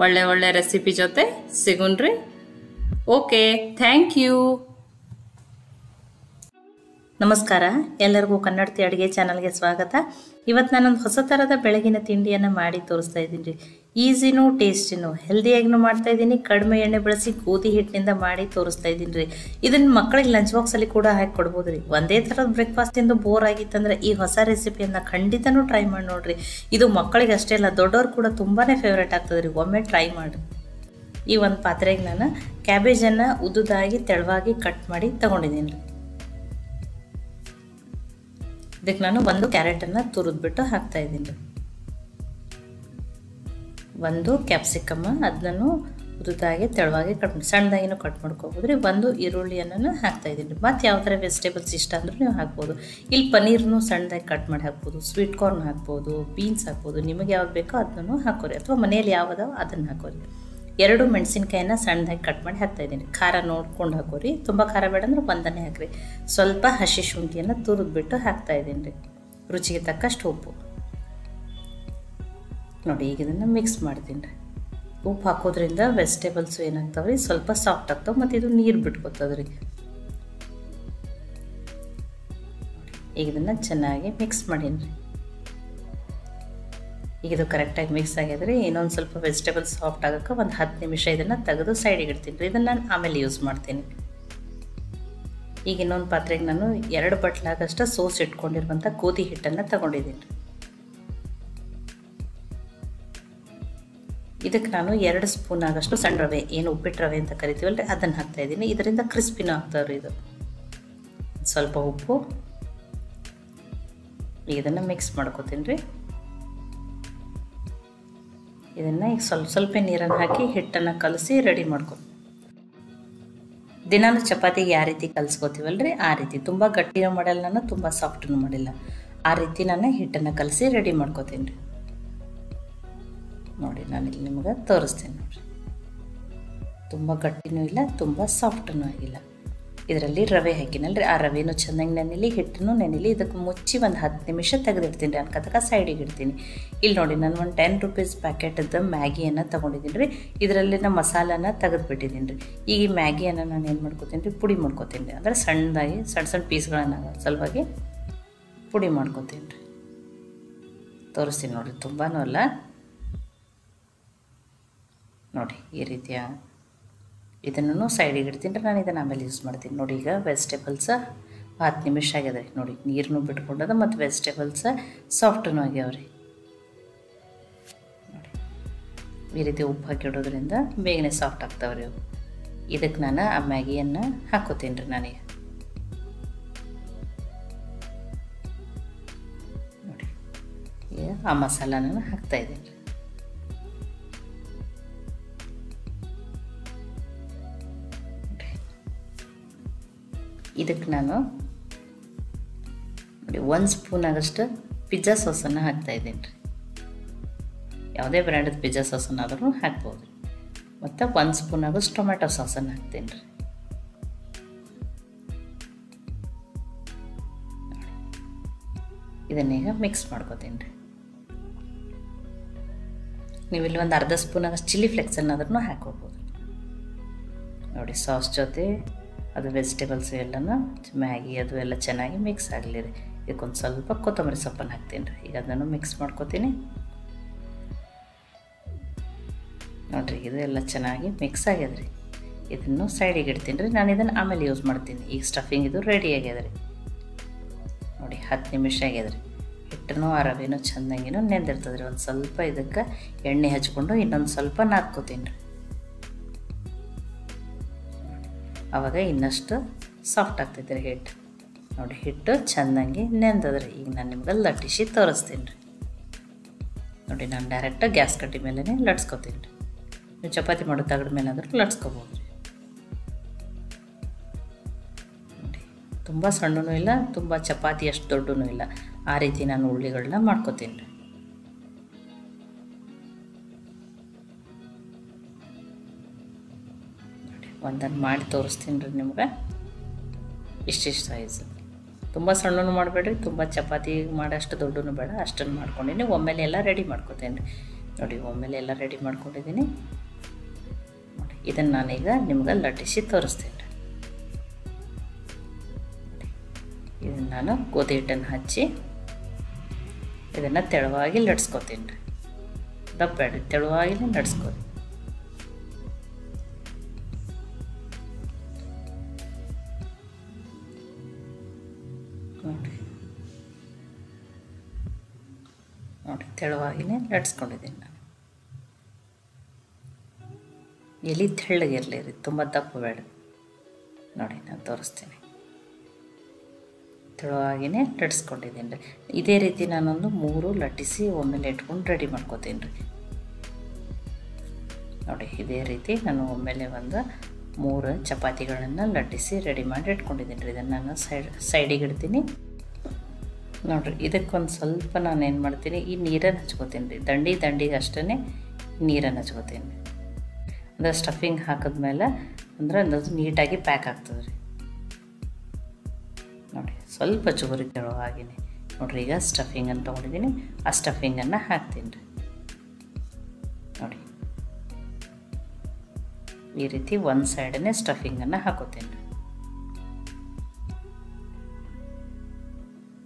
ಒಳ್ಳೆ ಒಳ್ಳೆ ರೆಸಿಪಿ ಜೊತೆ ಸಿಗೋಣ್ರಿ. Okay, thank you. ನಮಸ್ಕಾರ, ಎಲ್ಲರಿಗೂ ಕನ್ನಡತಿ ಅಡುಗೆ ಚಾನಲ್ಗೆ ಸ್ವಾಗತ. ಇವತ್ತು ನಾನೊಂದು ಹೊಸ ಥರದ ಬೆಳಗಿನ ತಿಂಡಿಯನ್ನು ಮಾಡಿ ತೋರಿಸ್ತಾ ಇದ್ದೀನಿ ರೀ. ಈಸಿನೂ ಟೇಸ್ಟಿನೂ ಹೆಲ್ದಿಯಾಗಿನೂ ಮಾಡ್ತಾ ಇದ್ದೀನಿ. ಕಡಿಮೆ ಎಣ್ಣೆ ಬಳಸಿ ಗೋಧಿ ಹಿಟ್ಟಿನಿಂದ ಮಾಡಿ ತೋರಿಸ್ತಾ ಇದ್ದೀನಿ ರೀ. ಇದನ್ನು ಮಕ್ಕಳಿಗೆ ಲಂಚ್ ಬಾಕ್ಸಲ್ಲಿ ಕೂಡ ಹಾಕಿ ಕೊಡ್ಬೋದು ರೀ. ಒಂದೇ ಥರದ ಬ್ರೇಕ್ಫಾಸ್ಟ್ ತಿಂದು ಬೋರ್ ಆಗಿತ್ತಂದ್ರೆ ಈ ಹೊಸ ರೆಸಿಪಿಯನ್ನು ಖಂಡಿತನೂ ಟ್ರೈ ಮಾಡಿ ನೋಡಿರಿ. ಇದು ಮಕ್ಕಳಿಗೆ ಅಷ್ಟೇ ಅಲ್ಲ, ದೊಡ್ಡವ್ರು ಕೂಡ ತುಂಬಾ ಫೇವ್ರೇಟ್ ಆಗ್ತದೆ ರೀ. ಒಮ್ಮೆ ಟ್ರೈ ಮಾಡಿ. ಈ ಒಂದು ಪಾತ್ರೆಗೆ ನಾನು ಕ್ಯಾಬೇಜನ್ನು ಉದ್ದುದಾಗಿ ತೆಳುವಾಗಿ ಕಟ್ ಮಾಡಿ ತಗೊಂಡಿದ್ದೀನಿ ರೀ. ಇದಕ್ಕೆ ನಾನು ಒಂದು ಕ್ಯಾರೆಟನ್ನು ತುರಿದ್ಬಿಟ್ಟು ಹಾಕ್ತಾ ಇದ್ದೀನಿ ರೀ. ಒಂದು ಕ್ಯಾಪ್ಸಿಕಮ್ ಅದನ್ನು ಉದ್ದುದಾಗಿ ತೆಳುವಾಗಿ ಸಣ್ಣದಾಗಿನೂ ಕಟ್ ಮಾಡ್ಕೋಬೋದು ರೀ. ಒಂದು ಈರುಳ್ಳಿಯನ್ನು ಹಾಕ್ತಾ ಇದ್ದೀನಿ ರೀ. ಮತ್ತು ಯಾವ ಥರ ವೆಜಿಟೇಬಲ್ಸ್ ಇಷ್ಟ ಅಂದ್ರೂ ನೀವು ಹಾಕ್ಬೋದು. ಇಲ್ಲಿ ಪನ್ನೀರ್ನು ಸಣ್ಣದಾಗಿ ಕಟ್ ಮಾಡಿ ಹಾಕ್ಬೋದು, ಸ್ವೀಟ್ ಕಾರ್ನ್ ಹಾಕ್ಬೋದು, ಬೀನ್ಸ್ ಹಾಕ್ಬೋದು. ನಿಮಗೆ ಯಾವ್ದು ಬೇಕೋ ಅದನ್ನು ಹಾಕೋರಿ, ಅಥವಾ ಮನೆಯಲ್ಲಿ ಯಾವುದಾವ ಅದನ್ನು ಹಾಕೋರಿ. 2 ಮೆಣಸಿನ್ಕಾಯಿನ ಸಣ್ಣದಾಗಿ ಕಟ್ ಮಾಡಿ ಹಾಕ್ತಾ ಇದ್ದೀನಿ. ಖಾರ ನೋಡ್ಕೊಂಡು ಹಾಕೋರಿ. ತುಂಬ ಖಾರ ಬೇಡ ಅಂದ್ರೆ ಒಂದನ್ನೇ ಹಾಕ್ರಿ. ಸ್ವಲ್ಪ ಹಸಿ ಶುಂಠಿಯನ್ನು ತುರಿದ್ಬಿಟ್ಟು ಹಾಕ್ತಾ ಇದ್ದೀನಿ ರೀ. ರುಚಿಗೆ ತಕ್ಕಷ್ಟು ಉಪ್ಪು ನೋಡಿ. ಈಗ ಇದನ್ನು ಮಿಕ್ಸ್ ಮಾಡ್ತೀನಿ ರೀ. ಉಪ್ಪು ಹಾಕೋದ್ರಿಂದ ವೆಜಿಟೇಬಲ್ಸು ಏನಾಗ್ತಾವೆ ರೀ, ಸ್ವಲ್ಪ ಸಾಫ್ಟ್ ಆಗ್ತಾವೆ ಮತ್ತು ಇದು ನೀರು ಬಿಟ್ಕೋತದೆ ರೀ. ಈಗ ಇದನ್ನು ಚೆನ್ನಾಗಿ ಮಿಕ್ಸ್ ಮಾಡೀನಿ ರೀ. ಈಗ ಇದು ಕರೆಕ್ಟಾಗಿ ಮಿಕ್ಸ್ ಆಗ್ಯದ್ರಿ. ಇನ್ನೊಂದು ಸ್ವಲ್ಪ ವೆಜಿಟೇಬಲ್ಸ್ ಸಾಫ್ಟ್ ಆಗೋಕ್ಕೆ ಒಂದು 10 ನಿಮಿಷ ಇದನ್ನು ತೆಗೆದು ಸೈಡಿಗೆ ಇಡ್ತೀನಿ ರೀ. ಇದನ್ನು ನಾನು ಆಮೇಲೆ ಯೂಸ್ ಮಾಡ್ತೀನಿ. ಈಗ ಇನ್ನೊಂದು ಪಾತ್ರೆಗೆ ನಾನು 2 ಬಟ್ಲಾಗಷ್ಟು ಸೋಸ್ ಇಟ್ಕೊಂಡಿರುವಂಥ ಗೋಧಿ ಹಿಟ್ಟನ್ನು ತಗೊಂಡಿದ್ದೀನಿ. ಇದಕ್ಕೆ ನಾನು 2 ಸ್ಪೂನ್ ಆಗಷ್ಟು ಸಣ್ಣ ರವೆ, ಏನು ಉಪ್ಪಿಟ್ಟು ರವೆ ಅಂತ ಕರಿತೀವಲ್ರಿ, ಅದನ್ನು ಹಾಕ್ತಾಯಿದ್ದೀನಿ. ಇದರಿಂದ ಕ್ರಿಸ್ಪಿನೂ ಆಗ್ತಾವ್ರಿ. ಇದು ಸ್ವಲ್ಪ ಉಪ್ಪು, ಇದನ್ನು ಮಿಕ್ಸ್ ಮಾಡ್ಕೋತೀನಿ ರೀ. ಇದನ್ನು ಈಗ ಸ್ವಲ್ಪ ನೀರನ್ನು ಹಾಕಿ ಹಿಟ್ಟನ್ನು ಕಲಸಿ ರೆಡಿ ಮಾಡ್ಕೊಂಡು, ದಿನಾನು ಚಪಾತಿಗೆ ಯಾವ ರೀತಿ ಕಲಿಸ್ಕೋತೀವಲ್ರಿ ಆ ರೀತಿ, ತುಂಬ ಗಟ್ಟಿನೂ ಮಾಡಲ್ಲ ನಾನು, ತುಂಬ ಸಾಫ್ಟೂ ಮಾಡಿಲ್ಲ, ಆ ರೀತಿ ನಾನು ಹಿಟ್ಟನ್ನು ಕಲಸಿ ರೆಡಿ ಮಾಡ್ಕೋತೀನಿ ರೀ. ನೋಡಿ ನಾನು ಇಲ್ಲಿ ನಿಮಗೆ ತೋರಿಸ್ತೀನಿ ನೋಡಿರಿ. ತುಂಬ ಗಟ್ಟಿನೂ ಇಲ್ಲ, ತುಂಬ ಸಾಫ್ಟೂ ಆಗಿಲ್ಲ. ಇದರಲ್ಲಿ ರವೆ ಹಾಕಿನಲ್ರಿ, ಆ ರವೆನೂ ಚೆನ್ನಾಗಿ ನೆನಿಲಿ, ಹಿಟ್ಟನ್ನು ನೆನಿಲಿ. ಇದಕ್ಕೆ ಮುಚ್ಚಿ ಒಂದು 10 ನಿಮಿಷ ತೆಗೆದಿಡ್ತೀನಿ ರೀ. ಅನ್ಕತಕ ಸೈಡಿಗೆ ಇಡ್ತೀನಿ. ಇಲ್ಲಿ ನೋಡಿ ನಾನು ಒಂದು 10 ರೂಪೀಸ್ ಪ್ಯಾಕೆಟದ್ದು ಮ್ಯಾಗಿಯನ್ನು ತೊಗೊಂಡಿದ್ದೀನಿ ರೀ. ಇದರಲ್ಲಿ ನಾನು ಮಸಾಲಾನ ತೆಗೆದುಬಿಟ್ಟಿದ್ದೀನಿ ರೀ. ಈಗ ಈ ಮ್ಯಾಗಿಯನ್ನು ನಾನು ಏನು ಮಾಡ್ಕೋತೀನಿ ರೀ, ಪುಡಿ ಮಾಡ್ಕೋತೀನಿ ರೀ. ಅಂದರೆ ಸಣ್ಣದಾಗಿ ಸಣ್ಣ ಪೀಸ್ಗಳನ್ನು ಸಲುವಾಗಿ ಪುಡಿ ಮಾಡ್ಕೋತೀನಿ ರೀ. ತೋರಿಸ್ತೀನಿ ನೋಡಿರಿ, ತುಂಬಾ ಅಲ್ಲ ನೋಡಿ ಈ ರೀತಿಯ. ಇದನ್ನು ಸೈಡಿಗೆ ಇಡ್ತೀನಿ ರೀ. ನಾನು ಇದನ್ನು ಆಮೇಲೆ ಯೂಸ್ ಮಾಡ್ತೀನಿ. ನೋಡಿ ಈಗ ವೆಜಿಟೇಬಲ್ಸ 10 ನಿಮಿಷ ಆಗ್ಯದ ರೀ. ನೋಡಿ ನೀರನ್ನು ಬಿಟ್ಕೊಂಡದ ಮತ್ತು ವೆಜಿಟೇಬಲ್ಸ ಸಾಫ್ಟೂ ಆಗ್ಯಾವ್ರಿ. ನೋಡಿ ಈ ರೀತಿ ಉಪ್ಪು ಹಾಕಿಡೋದ್ರಿಂದ ಬೇಗನೆ ಸಾಫ್ಟ್ ಆಗ್ತಾವ್ರಿ ಅವು. ಇದಕ್ಕೆ ನಾನು ಆ ಮ್ಯಾಗಿಯನ್ನು ಹಾಕೋತೀನಿ ರೀ. ನಾನೀಗ ನೋಡಿ ಈಗ ಆ ಮಸಾಲಾನ ಹಾಕ್ತಾಯಿದ್ದೀನಿ ರೀ. ಇದಕ್ಕೆ ನಾನು ನೋಡಿ 1 ಸ್ಪೂನ್ ಆಗಷ್ಟು ಪಿಜ್ಜಾ ಸಾಸನ್ನು ಹಾಕ್ತಾಯಿದ್ದೀನಿ ರೀ. ಯಾವುದೇ ಬ್ರ್ಯಾಂಡದ ಪಿಜ್ಜಾ ಸಾಸನ್ನಾದ್ರೂ ಹಾಕ್ಬೋದು. ಮತ್ತು 1 ಸ್ಪೂನ್ ಆಗಷ್ಟು ಟೊಮೆಟೊ ಸಾಸನ್ನು ಹಾಕ್ತೀನಿ ರೀ. ಇದನ್ನೀಗ ಮಿಕ್ಸ್ ಮಾಡ್ಕೋತೀನಿ ರೀ. ನೀವಿಲ್ಲಿ ಒಂದು ಅರ್ಧ ಸ್ಪೂನ್ ಆಗಷ್ಟು ಚಿಲ್ಲಿ ಫ್ಲೆಕ್ಸನ್ನಾದ್ರೂ ಹಾಕ್ಕೋಬೋದು. ನೋಡಿ ಸಾಸ್ ಜೊತೆ ಅದು ವೆಜಿಟೇಬಲ್ಸ್ ಎಲ್ಲನೂ ಮ್ಯಾಗಿ ಅದು ಎಲ್ಲ ಚೆನ್ನಾಗಿ ಮಿಕ್ಸ್ ಆಗಲಿ ರೀ. ಇದಕ್ಕೊಂದು ಸ್ವಲ್ಪ ಕೊತ್ತಂಬರಿ ಸೊಪ್ಪನ್ನು ಹಾಕ್ತೀನಿ ರೀ. ಈಗ ಅದನ್ನು ಮಿಕ್ಸ್ ಮಾಡ್ಕೋತೀನಿ. ನೋಡಿರಿ ಇದು ಎಲ್ಲ ಚೆನ್ನಾಗಿ ಮಿಕ್ಸ್ ಆಗ್ಯದ ರೀ. ಇದನ್ನು ಸೈಡಿಗೆ ಇಡ್ತೀನಿ ರೀ. ನಾನು ಇದನ್ನು ಆಮೇಲೆ ಯೂಸ್ ಮಾಡ್ತೀನಿ. ಈಗ ಸ್ಟಫಿಂಗ್ ಇದು ರೆಡಿ ಆಗ್ಯದ ರೀ. ನೋಡಿ 10 ನಿಮಿಷ ಆಗ್ಯದ ರೀ. ಹಿಟ್ಟನ್ನು ಆ ರವೆನೂ ಚೆಂದಂಗಿನೂ ನೆಂದಿರ್ತದೆ ರೀ. ಒಂದು ಸ್ವಲ್ಪ ಇದಕ್ಕೆ ಎಣ್ಣೆ ಹಚ್ಕೊಂಡು ಇನ್ನೊಂದು ಸ್ವಲ್ಪ ನಾದ್ಕೋತೀನಿ ರೀ. ಆವಾಗ ಇನ್ನಷ್ಟು ಸಾಫ್ಟ್ ಆಗ್ತೈತೆ ರೀ ಹಿಟ್ಟು. ನೋಡಿ ಹಿಟ್ಟು ಚೆಂದಂಗೆ ನೆಂದದ್ರಿ. ಈಗ ನಾನು ನಿಮ್ಗೆ ಲಟ್ಟಿಸಿ ತೋರಿಸ್ತೀನಿ ರೀ. ನೋಡಿ ನಾನು ಡೈರೆಕ್ಟ್ ಗ್ಯಾಸ್ ಕಟ್ಟಿ ಮೇಲೇ ಲಟ್ಸ್ಕೊತೀನಿ ರೀ. ನೀವು ಚಪಾತಿ ಮಾಡೋ ತಗಡ ಮೇಲಾದ್ರೂ ಲಟ್ಸ್ಕೊಬೋದು ರೀ. ನೋಡಿ ತುಂಬ ಸಣ್ಣನೂ ಇಲ್ಲ, ತುಂಬ ಚಪಾತಿ ಅಷ್ಟು ದೊಡ್ಡನೂ ಇಲ್ಲ, ಆ ರೀತಿ ನಾನು ಉಳ್ಳಿಗಳನ್ನ ಮಾಡ್ಕೊತೀನಿ ರೀ. ಒಂದನ್ನು ಮಾಡಿ ತೋರಿಸ್ತೀನಿ ರೀ ನಿಮ್ಗೆ. ಇಷ್ಟಿಷ್ಟು ಸೈಜು, ತುಂಬ ಸಣ್ಣನೂ ಮಾಡಬೇಡ್ರಿ, ತುಂಬ ಚಪಾತಿ ಮಾಡೋಷ್ಟು ದೊಡ್ಡನೂ ಬೇಡ, ಅಷ್ಟನ್ನು ಮಾಡ್ಕೊಂಡಿನಿ. ಒಮ್ಮೆಲೆ ಎಲ್ಲ ರೆಡಿ ಮಾಡ್ಕೊತೀನಿ ರೀ. ನೋಡಿ ಒಮ್ಮೆಲೆ ಎಲ್ಲ ರೆಡಿ ಮಾಡ್ಕೊಂಡಿದ್ದೀನಿ. ನೋಡಿ ಇದನ್ನು ನಾನೀಗ ನಿಮ್ಗೆ ಲಟ್ಟಿಸಿ ತೋರಿಸ್ತೀನಿ ರೀ. ಇದನ್ನು ನಾನು ಗೋಧಿ ಹಿಟ್ಟನ್ನು ಹಚ್ಚಿ ಇದನ್ನು ತೆಳುವಾಗಿ ಲಟ್ಸ್ಕೊತೀನಿ ರೀ. ದಪ್ಪ ಬೇಡ್ರಿ, ತೆಳುವಾಗಿ ಲಟ್ಸ್ಕೊರಿ. ನೋಡಿ ತೆಳುವಾಗಿನೇ ಲಟ್ಸ್ಕೊಂಡಿದ್ದೀನಿ ನಾನು. ಎಲ್ಲಿ ತೆಳ್ಳಗಿರಲಿ ರೀ, ತುಂಬ ದಪ್ಪ ಬೇಡ. ನೋಡಿ ನಾನು ತೋರಿಸ್ತೀನಿ. ತೆಳುವಾಗಿನೇ ಲಟ್ಸ್ಕೊಂಡಿದ್ದೀನಿ ರೀ. ಇದೇ ರೀತಿ ನಾನೊಂದು 3 ಲಟ್ಟಿಸಿ ಒಮ್ಮೆಲೆ ಇಟ್ಕೊಂಡು ರೆಡಿ ಮಾಡ್ಕೋತೀನಿ ರೀ. ನೋಡಿ ಇದೇ ರೀತಿ ನಾನು ಒಮ್ಮೆಲೆ ಒಂದು 3 ಚಪಾತಿಗಳನ್ನು ಲಟ್ಟಿಸಿ ರೆಡಿ ಮಾಡಿ ಇಟ್ಕೊಂಡಿದ್ದೀನಿ ರೀ. ಇದನ್ನು ನಾನು ಸೈಡಿಗೆ ಇಡ್ತೀನಿ. ನೋಡಿರಿ ಇದಕ್ಕೊಂದು ಸ್ವಲ್ಪ ನಾನು ಏನು ಮಾಡ್ತೀನಿ, ಈ ನೀರನ್ನು ಹಚ್ಕೋತೀನಿ ರೀ. ದಂಡಿಗೆ ಅಷ್ಟೇ ನೀರನ್ನು ಹಚ್ಕೋತೀನಿ. ಅಂದರೆ ಸ್ಟಫಿಂಗ್ ಹಾಕಿದ್ಮೇಲೆ ಅಂದರೆ ಅದು ನೀಟಾಗಿ ಪ್ಯಾಕ್ ಆಗ್ತದೆ ರೀ. ನೋಡಿ ಸ್ವಲ್ಪ ಚೂರಿ ತೆಳುವಾಗಿನೇ. ನೋಡಿರಿ ಈಗ ಸ್ಟಫಿಂಗನ್ನು ತೊಗೊಂಡಿದ್ದೀನಿ, ಆ ಸ್ಟಫಿಂಗನ್ನು ಹಾಕ್ತೀನಿ ರೀ. ನೋಡಿ ಈ ರೀತಿ ಒಂದು ಸೈಡನ್ನೇ ಸ್ಟಫಿಂಗನ್ನು ಹಾಕೋತೀನಿ ರೀ.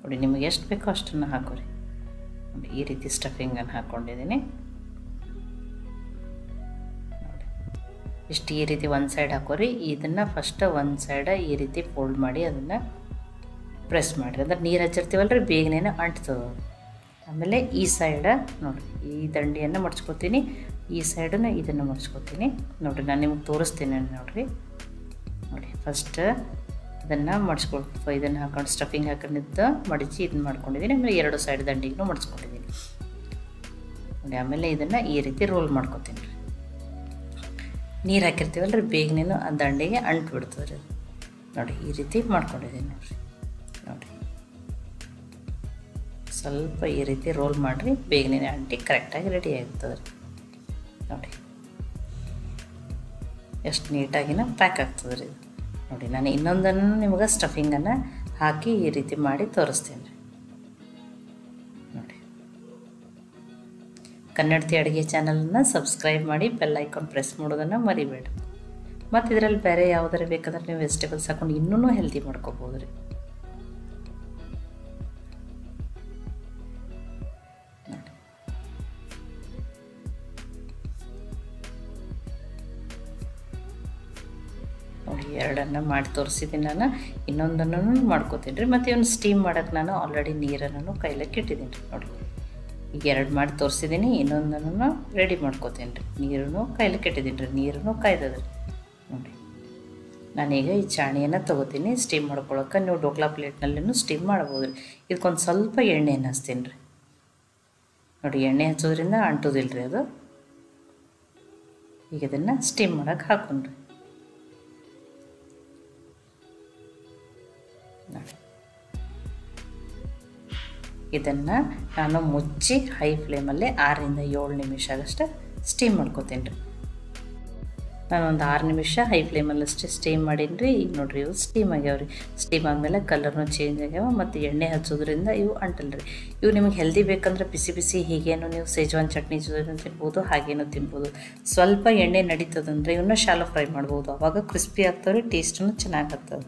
ನೋಡಿ ನಿಮಗೆ ಎಷ್ಟು ಬೇಕೋ ಅಷ್ಟನ್ನು ಹಾಕೋರಿ. ನೋಡಿ ಈ ರೀತಿ ಸ್ಟಫಿಂಗನ್ನು ಹಾಕ್ಕೊಂಡಿದ್ದೀನಿ. ನೋಡಿ ಇಷ್ಟು ಈ ರೀತಿ ಒಂದು ಸೈಡ್ ಹಾಕೋರಿ. ಇದನ್ನು ಫಸ್ಟ್ ಒಂದು ಸೈಡ ಈ ರೀತಿ ಫೋಲ್ಡ್ ಮಾಡಿ ಅದನ್ನು ಪ್ರೆಸ್ ಮಾಡಿರಿ. ಅಂದ್ರೆ ನೀರು ಹಚ್ಚಿರ್ತೀವಲ್ರಿ ಬೇಗನೆ ಅಂಟ್ತದೆ. ಆಮೇಲೆ ಈ ಸೈಡ ನೋಡಿರಿ ಈ ದಂಡಿಯನ್ನು ಮಡ್ಚ್ಕೊತೀನಿ, ಈ ಸೈಡನ್ನು ಇದನ್ನು ಮಡ್ಚ್ಕೊತೀನಿ. ನೋಡಿರಿ ನಾನು ನಿಮ್ಗೆ ತೋರಿಸ್ತೀನಿ ನೋಡಿರಿ. ನೋಡಿ ಫಸ್ಟ್ ಇದನ್ನು ಮಡ್ಚ್ಕೊಳ್ಬೇಕು. ಇದನ್ನು ಹಾಕೊಂಡು ಸ್ಟಫಿಂಗ್ ಹಾಕೊಂಡಿದ್ದು ಮಡಚಿ ಇದನ್ನು ಮಾಡ್ಕೊಂಡಿದ್ದೀನಿ. ಆಮೇಲೆ ಎರಡು ಸೈಡ್ ದಂಡಿಗೂ ಮಡ್ಚ್ಕೊಂಡಿದ್ದೀನಿ ನೋಡಿ. ಆಮೇಲೆ ಇದನ್ನು ಈ ರೀತಿ ರೋಲ್ ಮಾಡ್ಕೊತೀನಿ ರೀ. ನೀರು ಹಾಕಿರ್ತೀವಲ್ರಿ ಬೇಗನೆ ಆ ದಂಡಿಗೆ ಅಂಟು ಬಿಡ್ತದೆ ರೀ. ನೋಡಿ ಈ ರೀತಿ ಮಾಡ್ಕೊಂಡಿದ್ದೀನಿ ನೋಡಿರಿ. ನೋಡಿ ಸ್ವಲ್ಪ ಈ ರೀತಿ ರೋಲ್ ಮಾಡಿರಿ, ಬೇಗನೆ ಅಂಟಿ ಕರೆಕ್ಟಾಗಿ ರೆಡಿ ಆಗ್ತದೆ ರೀ. ನೋಡಿ ಎಷ್ಟು ನೀಟಾಗಿನ ಪ್ಯಾಕ್ ಆಗ್ತದೆ ರೀ. ನೋಡಿ ನಾನು ಇನ್ನೊಂದನ್ನು ನಿಮಗೆ ಸ್ಟಫಿಂಗನ್ನು ಹಾಕಿ ಈ ರೀತಿ ಮಾಡಿ ತೋರಿಸ್ತೀನಿ ರೀ. ನೋಡಿ ಕನ್ನಡತಿ ಅಡುಗೆ ಚಾನಲನ್ನು ಸಬ್ಸ್ಕ್ರೈಬ್ ಮಾಡಿ, ಬೆಲ್ ಐಕಾನ್ ಪ್ರೆಸ್ ಮಾಡೋದನ್ನು ಮರಿಬೇಡಿ. ಮತ್ತು ಇದರಲ್ಲಿ ಬೇರೆ ಯಾವುದಾರ ಬೇಕಾದ್ರೆ ನೀವು ವೆಜಿಟೇಬಲ್ಸ್ ಹಾಕೊಂಡು ಇನ್ನೂ ಹೆಲ್ದಿ ಮಾಡ್ಕೋಬೋದು ರೀ. ನೋಡಿ ಎರಡನ್ನು ಮಾಡಿ ತೋರಿಸಿದ್ದೀನಿ ನಾನು. ಇನ್ನೊಂದನ್ನು ಮಾಡ್ಕೋತೀನಿ ರೀ. ಮತ್ತು ಇವನು ಸ್ಟೀಮ್ ಮಾಡೋಕ್ಕೆ ನಾನು ಆಲ್ರೆಡಿ ನೀರನ್ನು ಕೈಲಕ್ಕೆ ಇಟ್ಟಿದ್ದೀನಿ ರೀ. ನೋಡಿ ಈಗ ಎರಡು ಮಾಡಿ ತೋರಿಸಿದ್ದೀನಿ, ಇನ್ನೊಂದನ್ನು ರೆಡಿ ಮಾಡ್ಕೋತೀನಿ ರೀ. ನೀರನ್ನು ಕೈಲಕ್ಕೆ ಇಟ್ಟಿದ್ದೀನಿ ರೀ, ನೀರನ್ನು ಕಾಯ್ದದ ರೀ. ನೋಡಿ ನಾನೀಗ ಈ ಚಾಣಿಯನ್ನು ತೊಗೋತೀನಿ ಸ್ಟೀಮ್ ಮಾಡ್ಕೊಳಕ್ಕೆ. ನೀವು ಡೋಕ್ಲಾ ಪ್ಲೇಟ್ನಲ್ಲೂ ಸ್ಟೀಮ್ ಮಾಡ್ಬೋದು ರೀ. ಇದಕ್ಕೊಂದು ಸ್ವಲ್ಪ ಎಣ್ಣೆಯನ್ನು ಹಚ್ತೀನಿ ರೀ. ನೋಡಿ ಎಣ್ಣೆ ಹಚ್ಚೋದ್ರಿಂದ ಅಂಟೋದಿಲ್ಲ ರೀ ಅದು. ಈಗ ಇದನ್ನು ಸ್ಟೀಮ್ ಮಾಡೋಕ್ಕೆ ಹಾಕೊಂಡ್ರಿ. ನೋಡಿ ಇದನ್ನು ನಾನು ಮುಚ್ಚಿ ಹೈ ಫ್ಲೇಮಲ್ಲಿ 6 ರಿಂದ 7 ನಿಮಿಷ ಆಗಷ್ಟು ಸ್ಟೀಮ್ ಮಾಡ್ಕೋತೀನಿ ರೀ. ನಾನೊಂದು 6 ನಿಮಿಷ ಹೈ ಫ್ಲೇಮಲ್ಲಷ್ಟೇ ಸ್ಟೀಮ್ ಮಾಡೀನಿ ರೀ. ಈಗ ನೋಡಿರಿ ಇವು ಸ್ಟೀಮ್ ಆಗ್ಯಾವ ರೀ. ಸ್ಟೀಮ್ ಆದಮೇಲೆ ಕಲರ್ನು ಚೇಂಜ್ ಆಗ್ಯಾವ ಮತ್ತು ಎಣ್ಣೆ ಹಚ್ಚೋದ್ರಿಂದ ಇವು ಅಂಟಲ್ಲ ರೀ. ಇವು ನಿಮಗೆ ಹೆಲ್ದಿ ಬೇಕಂದ್ರೆ ಬಿಸಿ ಬಿಸಿ ಹೀಗೇನು ನೀವು ಸೇಜ್ವಾನ್ ಚಟ್ನಿ ಜೊತೆ ತಿನ್ಬೋದು, ಹಾಗೇನು ತಿನ್ಬೋದು. ಸ್ವಲ್ಪ ಎಣ್ಣೆ ನಡೀತದಂದ್ರೆ ಇವನ್ನ ಶಾಲೋ ಫ್ರೈ ಮಾಡ್ಬೋದು, ಆವಾಗ ಕ್ರಿಸ್ಪಿ ಆಗ್ತಾವೆ ರೀ, ಟೇಸ್ಟೂ ಚೆನ್ನಾಗಿ ಆಗ್ತದೆ.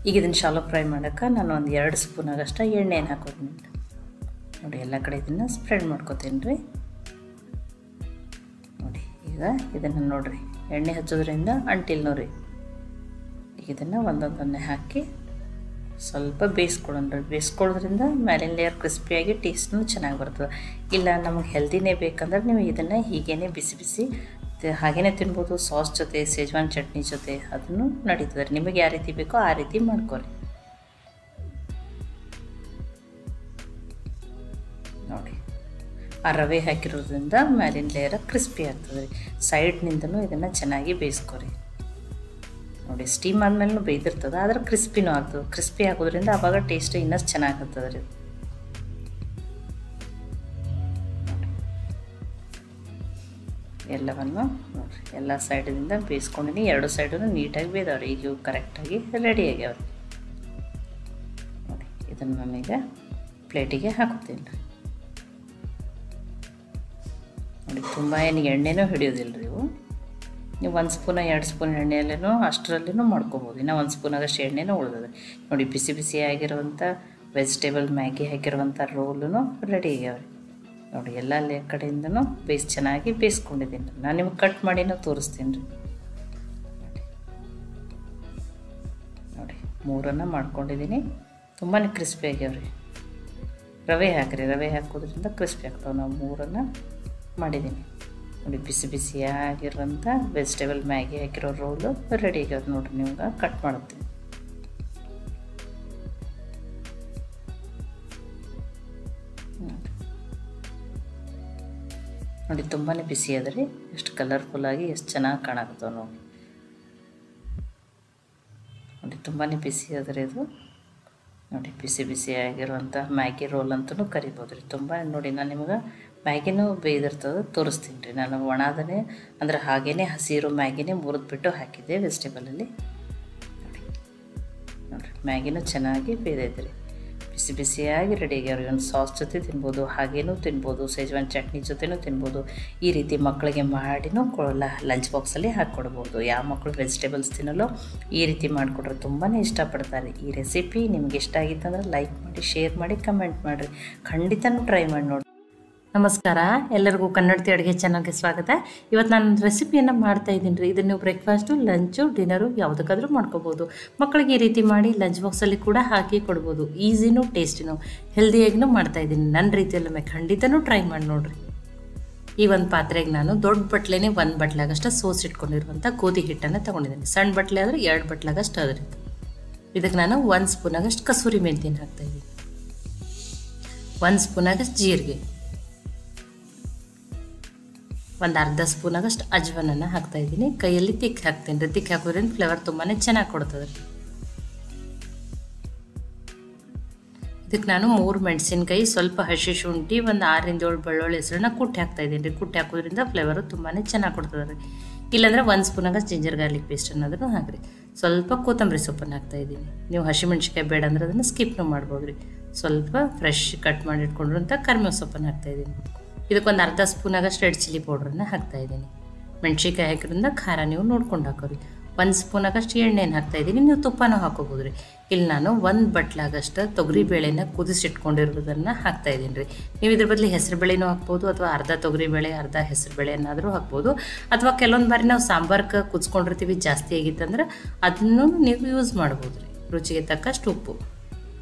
ಈಗ ಇದನ್ನು ಶಾಲೋ ಫ್ರೈ ಮಾಡೋಕ್ಕೆ ನಾನು ಒಂದು 2 ಸ್ಪೂನ್ ಆಗಷ್ಟು ಎಣ್ಣೆಯನ್ನು ಹಾಕೋತೀನಿ ನೋಡಿ. ಎಲ್ಲ ಕಡೆ ಇದನ್ನು ಸ್ಪ್ರೆಡ್ ಮಾಡ್ಕೋತೀನಿ ರೀ. ನೋಡಿ ಈಗ ಇದನ್ನು ನೋಡಿರಿ ಎಣ್ಣೆ ಹಚ್ಚೋದ್ರಿಂದ ಅಂಟಿಲ್ಲ ನೋಡ್ರಿ. ಈಗ ಇದನ್ನು ಒಂದೊಂದನ್ನೇ ಹಾಕಿ ಸ್ವಲ್ಪ ಬೇಯಿಸ್ಕೊಳ್ಳೋಣ. ಬೇಯಿಸ್ಕೊಳ್ಳೋದ್ರಿಂದ ಮ್ಯಾಲಿನ ಲೇಯರ್ ಕ್ರಿಸ್ಪಿಯಾಗಿ ಟೇಸ್ಟೂ ಚೆನ್ನಾಗಿ ಬರ್ತದೆ. ಇಲ್ಲ ನಮಗೆ ಹೆಲ್ದಿನೇ ಬೇಕಂದ್ರೆ ನೀವು ಇದನ್ನು ಹೀಗೇ ಬಿಸಿ ಬಿಸಿ ಹಾಗೇ ತಿನ್ಬೋದು, ಸಾಸ್ ಜೊತೆ ಸೇಜ್ವಾನ್ ಚಟ್ನಿ ಜೊತೆ ಅದನ್ನು ನಡೀತದೆ. ನಿಮಗೆ ಯಾವ ರೀತಿ ಬೇಕೋ ಆ ರೀತಿ ಮಾಡ್ಕೊರಿ. ನೋಡಿ ಆ ರವೆ ಹಾಕಿರೋದ್ರಿಂದ ಮ್ಯಾಲಿನ ಲೇಯರ್ ಕ್ರಿಸ್ಪಿ ಆಗ್ತದೆ ರೀ. ಸೈಡ್ನಿಂದನೂ ಇದನ್ನು ಚೆನ್ನಾಗಿ ಬೇಯಿಸ್ಕೊರಿ. ನೋಡಿ ಸ್ಟೀಮ್ ಆದಮೇಲೆ ಬೇಯ್ದಿರ್ತದೆ, ಆದರೆ ಕ್ರಿಸ್ಪಿನೂ ಆಗ್ತದೆ. ಕ್ರಿಸ್ಪಿ ಆಗೋದ್ರಿಂದ ಆವಾಗ ಟೇಸ್ಟ್ ಇನ್ನಷ್ಟು ಚೆನ್ನಾಗಾಗ್ತದೆ ರೀ. ಎಲ್ಲವನ್ನು ನೋಡಿರಿ ಎಲ್ಲ ಸೈಡಿಂದ ಬೇಯಿಸ್ಕೊಂಡಿನಿ. 2 ಸೈಡನ್ನು ನೀಟಾಗಿ ಬೇಯ್ದವ್ರಿ. ಈಗ ಇವು ಕರೆಕ್ಟಾಗಿ ರೆಡಿ ಆಗ್ಯಾವ್ರಿ. ನೋಡಿ ಇದನ್ನು ನಾನೀಗ ಪ್ಲೇಟಿಗೆ ಹಾಕೋತೀನಿ ರೀ. ನೋಡಿ ತುಂಬ ಏನು ಎಣ್ಣೆನೂ ಹಿಡಿಯೋದಿಲ್ಲ ರೀ ಇವು. ನೀವು 1 ಸ್ಪೂನ 2 ಸ್ಪೂನ್ ಎಣ್ಣೆಯಲ್ಲೂ ಅಷ್ಟರಲ್ಲೂ ಮಾಡ್ಕೊಬೋದು. ಇನ್ನು 1 ಸ್ಪೂನ್ ಆಗಷ್ಟು ಎಣ್ಣೆನೂ ಉಳಿದದೆ. ನೋಡಿ ಬಿಸಿ ಬಿಸಿ ಆಗಿರುವಂಥ ವೆಜಿಟೇಬಲ್ ಮ್ಯಾಗಿ ಹಾಕಿರುವಂಥ ರೋಲೂ ರೆಡಿ ಆಗ್ಯಾವ್ರಿ. ನೋಡಿ ಎಲ್ಲ ಕಡೆಯಿಂದನೂ ಚೆನ್ನಾಗಿ ಬೇಯಿಸ್ಕೊಂಡಿದ್ದೀನಿ ರೀ. ನಾನು ನಿಮ್ಗೆ ಕಟ್ ಮಾಡಿನೂ ತೋರಿಸ್ತೀನಿ ರೀ. ನೋಡಿ 3 ಮಾಡ್ಕೊಂಡಿದ್ದೀನಿ. ತುಂಬಾ ಕ್ರಿಸ್ಪಿ ಆಗ್ಯಾವ್ರಿ. ರವೆ ಹಾಕಿರಿ, ರವೆ ಹಾಕೋದ್ರಿಂದ ಕ್ರಿಸ್ಪಿ ಆಗ್ತಾವೆ. ನಾವು 3 ಮಾಡಿದ್ದೀನಿ ನೋಡಿ. ಬಿಸಿ ಬಿಸಿಯಾಗಿರುವಂಥ ವೆಜಿಟೇಬಲ್ ಮ್ಯಾಗಿ ಹಾಕಿರೋ ರೋಲು ರೆಡಿ ಆಗ್ಯಾವ ನೋಡಿರಿ. ನಿಮ್ಗೆ ಕಟ್ ಮಾಡುತ್ತೀನಿ. ನೋಡಿ ತುಂಬಾ ಬಿಸಿ ಅದ ರೀ. ಎಷ್ಟು ಕಲರ್ಫುಲ್ಲಾಗಿ ಎಷ್ಟು ಚೆನ್ನಾಗಿ ಕಾಣಾಕತ್ತವ ನೋಡಿ. ನೋಡಿ ತುಂಬಾ ಬಿಸಿ ಅದ ರೀ ಇದು. ನೋಡಿ ಬಿಸಿ ಬಿಸಿಯಾಗಿರುವಂಥ ಮ್ಯಾಗಿ ರೋಲ್ ಅಂತಲೂ ಕರಿಬೋದು ರೀ. ತುಂಬ ನೋಡಿ ನಾನು ನಿಮ್ಗೆ ಮ್ಯಾಗಿನೂ ಬೇಯ್ದಿರ್ತದೆ ತೋರಿಸ್ತೀನಿ ರೀ. ನಾನು ಒಣದನೇ ಅಂದರೆ ಹಾಗೇ ಹಸಿರು ಮ್ಯಾಗಿನೇ ಮುರಿದ್ಬಿಟ್ಟು ಹಾಕಿದ್ದೆ ವೆಜಿಟೇಬಲಲ್ಲಿ. ನೋಡಿ ನೋಡಿರಿ ಮ್ಯಾಗಿನೂ ಚೆನ್ನಾಗಿ ಬೇಯ್ದೈತೆ ರೀ. ಬಿಸಿ ಬಿಸಿಯಾಗಿ ರೆಡಿ ಆಗ್ಯಾವ್ರಿ. ಒಂದು ಸಾಸ್ ಜೊತೆ ತಿನ್ಬೋದು, ಹಾಗೇನೂ ತಿನ್ಬೋದು, ಸೇಜ್ವಾನ್ ಚಟ್ನಿ ಜೊತೆನೂ ತಿನ್ಬೋದು. ಈ ರೀತಿ ಮಕ್ಕಳಿಗೆ ಮಾಡಿನೂ ಲಂಚ್ ಬಾಕ್ಸಲ್ಲಿ ಹಾಕ್ಕೊಡ್ಬೋದು. ಯಾವ ಮಕ್ಕಳು ವೆಜಿಟೇಬಲ್ಸ್ ತಿನ್ನಲ್ಲೋ ಈ ರೀತಿ ಮಾಡಿಕೊಟ್ರೆ ತುಂಬಾ ಇಷ್ಟಪಡ್ತಾರೆ. ಈ ರೆಸಿಪಿ ನಿಮ್ಗೆ ಇಷ್ಟ ಆಗಿತ್ತಂದ್ರೆ ಲೈಕ್ ಮಾಡಿ, ಶೇರ್ ಮಾಡಿ, ಕಮೆಂಟ್ ಮಾಡಿರಿ. ಖಂಡಿತನೂ ಟ್ರೈ ಮಾಡಿ ನೋಡಿ. ನಮಸ್ಕಾರ, ಎಲ್ಲರಿಗೂ ಕನ್ನಡತಿ ಅಡುಗೆ ಚಾನಲ್ಗೆ ಸ್ವಾಗತ. ಇವತ್ತು ನಾನು ರೆಸಿಪಿಯನ್ನು ಮಾಡ್ತಾ ಇದ್ದೀನಿ ರೀ. ಇದನ್ನು ನೀವು ಬ್ರೇಕ್ಫಾಸ್ಟು, ಲಂಚು, ಡಿನ್ನರು ಯಾವುದಕ್ಕಾದರೂ ಮಾಡ್ಕೋಬೋದು. ಮಕ್ಕಳಿಗೆ ಈ ರೀತಿ ಮಾಡಿ ಲಂಚ್ ಬಾಕ್ಸಲ್ಲಿ ಕೂಡ ಹಾಕಿ ಕೊಡ್ಬೋದು. ಈಸಿನೂ ಟೇಸ್ಟಿನೂ ಹೆಲ್ದಿಯಾಗಿನೂ ಮಾಡ್ತಾಯಿದ್ದೀನಿ. ನನ್ನ ರೀತಿಯಲ್ಲೊಮ್ಮೆ ಖಂಡಿತನೂ ಟ್ರೈ ಮಾಡಿ ನೋಡಿರಿ. ಈ ಒಂದು ಪಾತ್ರೆಗೆ ನಾನು ದೊಡ್ಡ ಬಟ್ಲೆನೇ 1 ಬಟ್ಲಾಗಷ್ಟು ಸೋಸಿಟ್ಕೊಂಡಿರುವಂಥ ಗೋಧಿ ಹಿಟ್ಟನ್ನು ತೊಗೊಂಡಿದ್ದೀನಿ. ಸಣ್ಣ ಬಟ್ಲೆ ಆದರೆ 2 ಬಟ್ಲಾಗಷ್ಟು ಅದ್ರಿ. ಇದಕ್ಕೆ ನಾನು 1 ಸ್ಪೂನಾಗಷ್ಟು ಕಸೂರಿ ಮೆಂತ್ಯನ ಹಾಕ್ತಾಯಿದ್ದೀನಿ, 1 ಸ್ಪೂನಾಗಷ್ಟು ಜೀರಿಗೆ, 1 ಅರ್ಧ ಸ್ಪೂನಾಗಷ್ಟು ಅಜ್ವನನ್ನು ಹಾಕ್ತಾಯಿದ್ದೀನಿ. ಕೈಯಲ್ಲಿ ತಿಕ್ಕಿ ಹಾಕ್ತೀನಿ ರೀ. ತಿಕ್ಕಿ ಹಾಕೋದ್ರಿಂದ ಫ್ಲೇವರ್ ತುಂಬಾ ಚೆನ್ನಾಗಿ ಕೊಡ್ತದೆ. ಇದಕ್ಕೆ ನಾನು 3 ಮೆಣಸಿನ್ಕಾಯಿ, ಸ್ವಲ್ಪ ಹಸಿ ಶುಂಠಿ, 1 6 ಇಂದ 7 ಬೆಳ್ಳುಳ್ಳಿ ಹೆಸರನ್ನ ಕುಟ್ಟಿ ಹಾಕ್ತಾಯಿದ್ದೀನಿ ರೀ. ಕುಟ್ಟಿ ಹಾಕೋದ್ರಿಂದ ಫ್ಲೇವರು ತುಂಬಾ ಚೆನ್ನಾಗಿ ಕೊಡ್ತದೆ ರೀ. ಇಲ್ಲಾಂದರೆ 1 ಸ್ಪೂನಾಗಷ್ಟು ಜಿಂಜರ್ ಗಾರ್ಲಿಕ್ ಪೇಸ್ಟ್ ಅನ್ನೋದನ್ನು ಹಾಕಿರಿ. ಸ್ವಲ್ಪ ಕೊತ್ತಂಬರಿ ಸೊಪ್ಪನ್ನು ಹಾಕ್ತಾಯಿದ್ದೀನಿ. ನೀವು ಹಸಿಮೆಣ್ಸಿಕಾಯಿ ಬೇಡ ಅಂದ್ರೆ ಅದನ್ನು ಸ್ಕಿಪ್ನು ಮಾಡ್ಬೋದು ರೀ. ಸ್ವಲ್ಪ ಫ್ರೆಶ್ ಕಟ್ ಮಾಡಿ ಇಟ್ಕೊಂಡಿರೋಂಥ ಕರಿಬೇವು ಸೊಪ್ಪನ್ನು ಹಾಕ್ತಾಯಿದ್ದೀನಿ. ಇದಕ್ಕೊಂದು ಅರ್ಧ ಸ್ಪೂನಾಗಷ್ಟು ರೆಡ್ ಚಿಲ್ಲಿ ಪೌಡ್ರನ್ನು ಹಾಕ್ತಾಯಿದ್ದೀನಿ. ಮೆಣ್ಸಿಕಾಯಿ ಹಾಕಿದ್ರಿಂದ ಖಾರ ನೀವು ನೋಡ್ಕೊಂಡು ಹಾಕೋರಿ. 1 ಸ್ಪೂನಾಗಷ್ಟು ಎಣ್ಣೆನ ಹಾಕ್ತಾಯಿದ್ದೀನಿ. ನೀವು ತುಪ್ಪನೂ ಹಾಕೋಬೋದು ರೀ. ಇಲ್ಲಿ ನಾನು 1 ಬಟ್ಲಾಗಷ್ಟು ತೊಗರಿ ಬೇಳೆನ ಕುದಿಸಿಟ್ಕೊಂಡಿರೋದನ್ನು ಹಾಕ್ತಾಯಿದ್ದೀನಿ ರೀ. ನೀವು ಇದ್ರ ಬದಲು ಹೆಸರು ಬೇಳೆನೂ ಹಾಕ್ಬೋದು, ಅಥವಾ ಅರ್ಧ ತೊಗರಿ ಬೇಳೆ ಅರ್ಧ ಹೆಸರು ಬೇಳೆನಾದರೂ ಹಾಕ್ಬೋದು. ಅಥವಾ ಕೆಲವೊಂದು ಬಾರಿ ನಾವು ಸಾಂಬಾರ್ಗೆ ಕುದಿಸ್ಕೊಂಡಿರ್ತೀವಿ, ಜಾಸ್ತಿ ಆಗಿತ್ತಂದ್ರೆ ಅದನ್ನು ನೀವು ಯೂಸ್ ಮಾಡ್ಬೋದು ರೀ. ರುಚಿಗೆ ತಕ್ಕಷ್ಟು ಉಪ್ಪು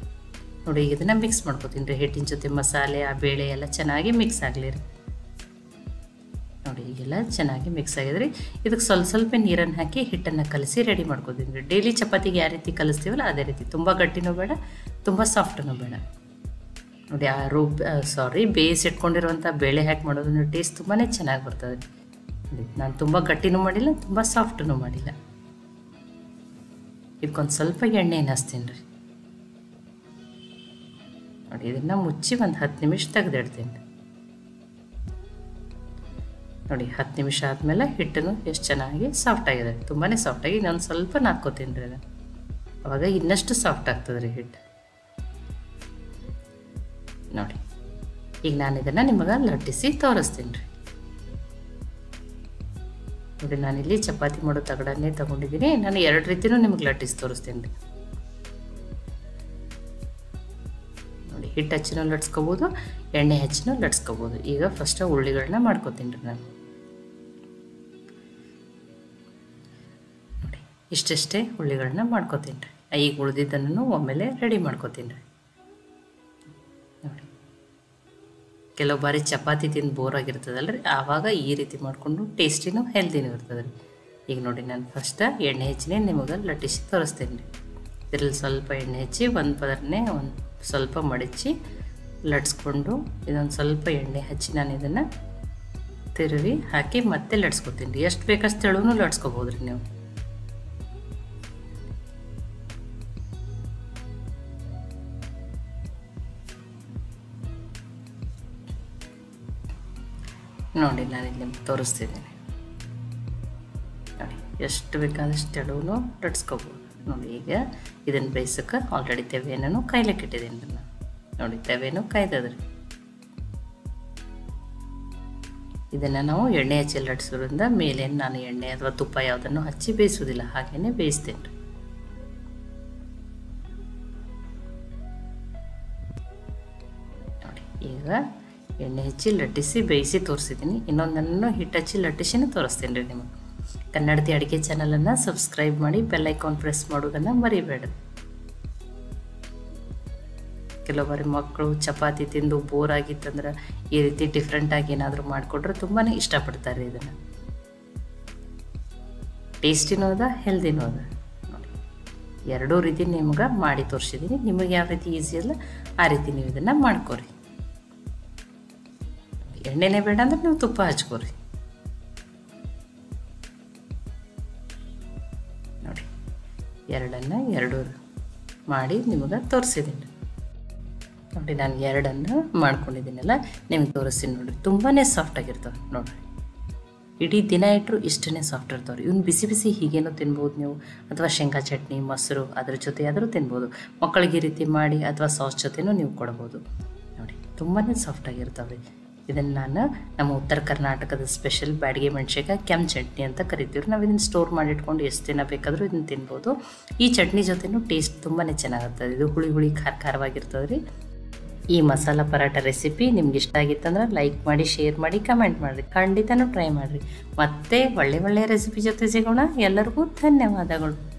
ನೋಡಿ. ಈಗ ಇದನ್ನು ಮಿಕ್ಸ್ ಮಾಡ್ಕೊತೀನಿ ರೀ. ಹಿಟ್ಟಿನ ಜೊತೆ ಮಸಾಲೆ ಆ ಬೇಳೆ ಎಲ್ಲ ಚೆನ್ನಾಗಿ ಮಿಕ್ಸ್ ಆಗಲಿ ರೀ. ನೋಡಿ ಈಗೆಲ್ಲ ಚೆನ್ನಾಗಿ ಮಿಕ್ಸ್ ಆಗಿದೆ ರೀ. ಇದಕ್ಕೆ ಸ್ವಲ್ಪ ನೀರನ್ನು ಹಾಕಿ ಹಿಟ್ಟನ್ನು ಕಲಸಿ ರೆಡಿ ಮಾಡ್ಕೊತೀನಿ ರೀ. ಡೈಲಿ ಚಪಾತಿಗೆ ಯಾವ ರೀತಿ ಕಲಿಸ್ತೀವಲ್ಲ ಅದೇ ರೀತಿ. ತುಂಬ ಗಟ್ಟಿನೂ ಬೇಡ, ತುಂಬ ಸಾಫ್ಟೂ ಬೇಡ. ನೋಡಿ ಬೇಯಿಸಿಟ್ಕೊಂಡಿರುವಂಥ ಬೇಳೆ ಹಾಕಿ ಮಾಡೋದ್ರಿಂದ ಟೇಸ್ಟ್ ತುಂಬಾ ಚೆನ್ನಾಗಿ ಬರ್ತದೆ. ನಾನು ತುಂಬ ಗಟ್ಟಿನೂ ಮಾಡಿಲ್ಲ, ತುಂಬ ಸಾಫ್ಟೂ ಮಾಡಿಲ್ಲ. ಇದಕ್ಕೊಂದು ಸ್ವಲ್ಪ ಎಣ್ಣೆನ ಹಚ್ತೀನಿ ರೀ. ನೋಡಿ ಇದನ್ನು ಮುಚ್ಚಿ ಒಂದು 10 ನಿಮಿಷ ತೆಗೆದಿಡ್ತೀನಿ ರೀ. ನೋಡಿ 10 ನಿಮಿಷ ಆದಮೇಲೆ ಹಿಟ್ಟನ್ನು ಎಷ್ಟು ಚೆನ್ನಾಗಿ ಸಾಫ್ಟ್ ಆಗಿದೆ, ತುಂಬಾ ಸಾಫ್ಟಾಗಿ. ಇನ್ನೊಂದು ಸ್ವಲ್ಪ ನಾದ್ಕೋತೀನಿ ರೀ. ಅದನ್ನು ಅವಾಗ ಇನ್ನಷ್ಟು ಸಾಫ್ಟ್ ಆಗ್ತದೆ ರೀ ಹಿಟ್ಟು. ನೋಡಿ ಈಗ ನಾನು ಇದನ್ನು ನಿಮಗೆ ಲಟ್ಟಿಸಿ ತೋರಿಸ್ತೀನಿ ರೀ. ನೋಡಿ ನಾನಿಲ್ಲಿ ಚಪಾತಿ ಮಾಡೋ ತಗಡನ್ನೇ ತೊಗೊಂಡಿದ್ದೀನಿ. ನಾನು 2 ರೀತಿಯೂ ನಿಮಗೆ ಲಟ್ಟಿಸಿ ತೋರಿಸ್ತೀನಿ ರೀ. ನೋಡಿ ಹಿಟ್ಟು ಹಚ್ಚಿನೂ ಲಟ್ಸ್ಕೊಬೋದು, ಎಣ್ಣೆ ಹಚ್ಚಿನೂ ಲಟ್ಸ್ಕೊಬೋದು. ಈಗ ಫಸ್ಟ್ ಉಳ್ಳಿಗಳನ್ನ ಮಾಡ್ಕೊತೀನಿ ರೀ ನಾನು. ನೋಡಿ ಇಷ್ಟೇ ಉಳ್ಳಿಗಳನ್ನ ಮಾಡ್ಕೊತೀನಿ ರೀ. ಈಗ ಉಳಿದಿದ್ದನ್ನು ಒಮ್ಮೆಲೆ ರೆಡಿ ಮಾಡ್ಕೊತೀನಿ ರೀ. ನೋಡಿ ಕೆಲವು ಬಾರಿ ಚಪಾತಿ ತಿಂದು ಬೋರ್ ಆಗಿರ್ತದಲ್ಲ ರೀ, ಆವಾಗ ಈ ರೀತಿ ಮಾಡಿಕೊಂಡು ಟೇಸ್ಟಿನೂ ಹೆಲ್ದಿನೂ ಇರ್ತದೆ ರೀ. ಈಗ ನೋಡಿ ನಾನು ಫಸ್ಟ್ ಎಣ್ಣೆ ಹಚ್ಚಿನೇ ನಿಮಗೆ ಲಟ್ಟಿಸಿ ತೋರಿಸ್ತೀನಿ ರೀ. ಇದರಲ್ಲಿ ಸ್ವಲ್ಪ ಎಣ್ಣೆ ಹಚ್ಚಿ ಒಂದು ಪದರನೇ ಸ್ವಲ್ಪ ಮಡಚಿ ಲಟ್ಸ್ಕೊಂಡು ಇದೊಂದು ಸ್ವಲ್ಪ ಎಣ್ಣೆ ಹಚ್ಚಿ ನಾನು ಇದನ್ನು ತಿರುವಿ ಹಾಕಿ ಮತ್ತೆ ಲಟ್ಸ್ಕೊತೀನಿ ರೀ. ಎಷ್ಟು ಬೇಕಷ್ಟು ತೆಳುವೂ ಲಟ್ಸ್ಕೊಬೋದು ರೀ ನೀವು. ನೋಡಿ ನಾನಿಲ್ಲಿ ನಿಮ್ಗೆ ತೋರಿಸ್ತಿದ್ದೀನಿ. ನೋಡಿ ಎಷ್ಟು ಬೇಕಾದಷ್ಟು ತೆಳುವೂ ಲಟ್ಸ್ಕೊಬೋದು. ನೋಡಿ ಈಗ ಇದನ್ನು ಬೇಯಿಸೋಕೆ ಆಲ್ರೆಡಿ ತೆವೆಯನ್ನು ಕಾಯ್ಲಿಕ್ಕೆ ಇಟ್ಟಿದ್ದೀನಿ ರೀ ನಾನು. ನೋಡಿ ತೆವೆನೂ ಕಾಯ್ದದ್ರಿ. ಇದನ್ನು ನಾವು ಎಣ್ಣೆ ಹಚ್ಚಿ ಲಟ್ಸೋದ್ರಿಂದ ಮೇಲೆ ನಾನು ಎಣ್ಣೆ ಅಥವಾ ತುಪ್ಪ ಯಾವುದನ್ನು ಹಚ್ಚಿ ಬೇಯಿಸೋದಿಲ್ಲ, ಹಾಗೇ ಬೇಯಿಸ್ತೇನೆ ರೀ. ನೋಡಿ ಈಗ ಎಣ್ಣೆ ಹಚ್ಚಿ ಲಟ್ಟಿಸಿ ಬೇಯಿಸಿ ತೋರಿಸಿದ್ದೀನಿ. ಇನ್ನೊಂದನ್ನು ಹಿಟ್ಟು ಹಚ್ಚಿ ಲಟ್ಟಿಸಿನೇ ತೋರಿಸ್ತೀನಿ ರೀ ನಿಮಗೆ. ಕನ್ನಡತಿ ಅಡುಗೆ ಚಾನಲನ್ನು ಸಬ್ಸ್ಕ್ರೈಬ್ ಮಾಡಿ, ಬೆಲ್ ಐಕಾನ್ ಪ್ರೆಸ್ ಮಾಡೋದನ್ನು ಮರಿಬೇಡ. ಕೆಲವು ಬಾರಿ ಮಕ್ಕಳು ಚಪಾತಿ ತಿಂದು ಬೋರ್ ಆಗಿತ್ತಂದ್ರೆ ಈ ರೀತಿ ಡಿಫ್ರೆಂಟಾಗಿ ಏನಾದರೂ ಮಾಡಿಕೊಟ್ರೆ ತುಂಬಾ ಇಷ್ಟಪಡ್ತಾರೆ. ಇದನ್ನು ಟೇಸ್ಟಿನೂ ಅದ, ಹೆಲ್ದಿನೂ ಅದ. ನೋಡಿ 2 ರೀತಿ ನಿಮ್ಗೆ ಮಾಡಿ ತೋರಿಸಿದ್ದೀನಿ. ನಿಮಗೆ ಯಾವ ರೀತಿ ಈಸಿ ಅಲ್ಲ ಆ ರೀತಿ ನೀವು ಇದನ್ನು ಮಾಡ್ಕೊರಿ. ಎಣ್ಣೆನೇ ಬೇಡ ಅಂದ್ರೆ ನೀವು ತುಪ್ಪ ಹಚ್ಕೋರಿ. ನೋಡಿ 2 ಮಾಡಿ ನಿಮಗೆ ತೋರಿಸಿದ್ದೀನಿ. ನೋಡಿ ನಾನು 2 ಮಾಡ್ಕೊಂಡಿದ್ದೀನಲ್ಲ, ನಿಮಗೆ ತೋರಿಸ್ತೀನಿ ನೋಡಿರಿ. ತುಂಬಾ ಸಾಫ್ಟಾಗಿರ್ತವೆ ನೋಡಿರಿ. ಇಡೀ ದಿನ ಇಟ್ಟರು ಇಷ್ಟೇ ಸಾಫ್ಟ್ ಇರ್ತಾವೆ. ಇವ್ನು ಬಿಸಿ ಹೀಗೇನೋ ತಿನ್ಬೋದು ನೀವು, ಅಥವಾ ಶೇಂಗಾ ಚಟ್ನಿ, ಮೊಸರು ಅದ್ರ ಜೊತೆ ಆದರೂ ತಿನ್ಬೋದು. ಮಕ್ಕಳಿಗೆ ಈ ರೀತಿ ಮಾಡಿ ಅಥವಾ ಸಾಸ್ ಜೊತೆನೂ ನೀವು ಕೊಡ್ಬೋದು. ನೋಡಿ ತುಂಬಾ ಸಾಫ್ಟಾಗಿರ್ತಾವೆ. ಇದನ್ನು ನಾನು ನಮ್ಮ ಉತ್ತರ ಕರ್ನಾಟಕದ ಸ್ಪೆಷಲ್ ಬ್ಯಾಡಗಿ ಮೆಣಸಿನಕಾಯಿ ಕೆಂಪು ಚಟ್ನಿ ಅಂತ ಕರಿತೀವಿ. ನಾವು ಇದನ್ನು ಸ್ಟೋರ್ ಮಾಡಿಟ್ಕೊಂಡು ಎಷ್ಟು ದಿನ ಬೇಕಾದರೂ ಇದನ್ನು ತಿನ್ಬೋದು. ಈ ಚಟ್ನಿ ಜೊತೆನೂ ಟೇಸ್ಟ್ ತುಂಬಾ ಚೆನ್ನಾಗಿರ್ತದೆ. ಇದು ಹುಳಿ ಖಾರವಾಗಿರ್ತದೆ ರೀ. ಈ ಮಸಾಲ ಪರಾಟ ರೆಸಿಪಿ ನಿಮ್ಗೆ ಇಷ್ಟ ಆಗಿತ್ತಂದ್ರೆ ಲೈಕ್ ಮಾಡಿ, ಶೇರ್ ಮಾಡಿ, ಕಮೆಂಟ್ ಮಾಡಿರಿ. ಖಂಡಿತನೂ ಟ್ರೈ ಮಾಡಿರಿ. ಮತ್ತೆ ಒಳ್ಳೆ ರೆಸಿಪಿ ಜೊತೆ ಸಿಗೋಣ. ಎಲ್ಲರಿಗೂ ಧನ್ಯವಾದಗಳು.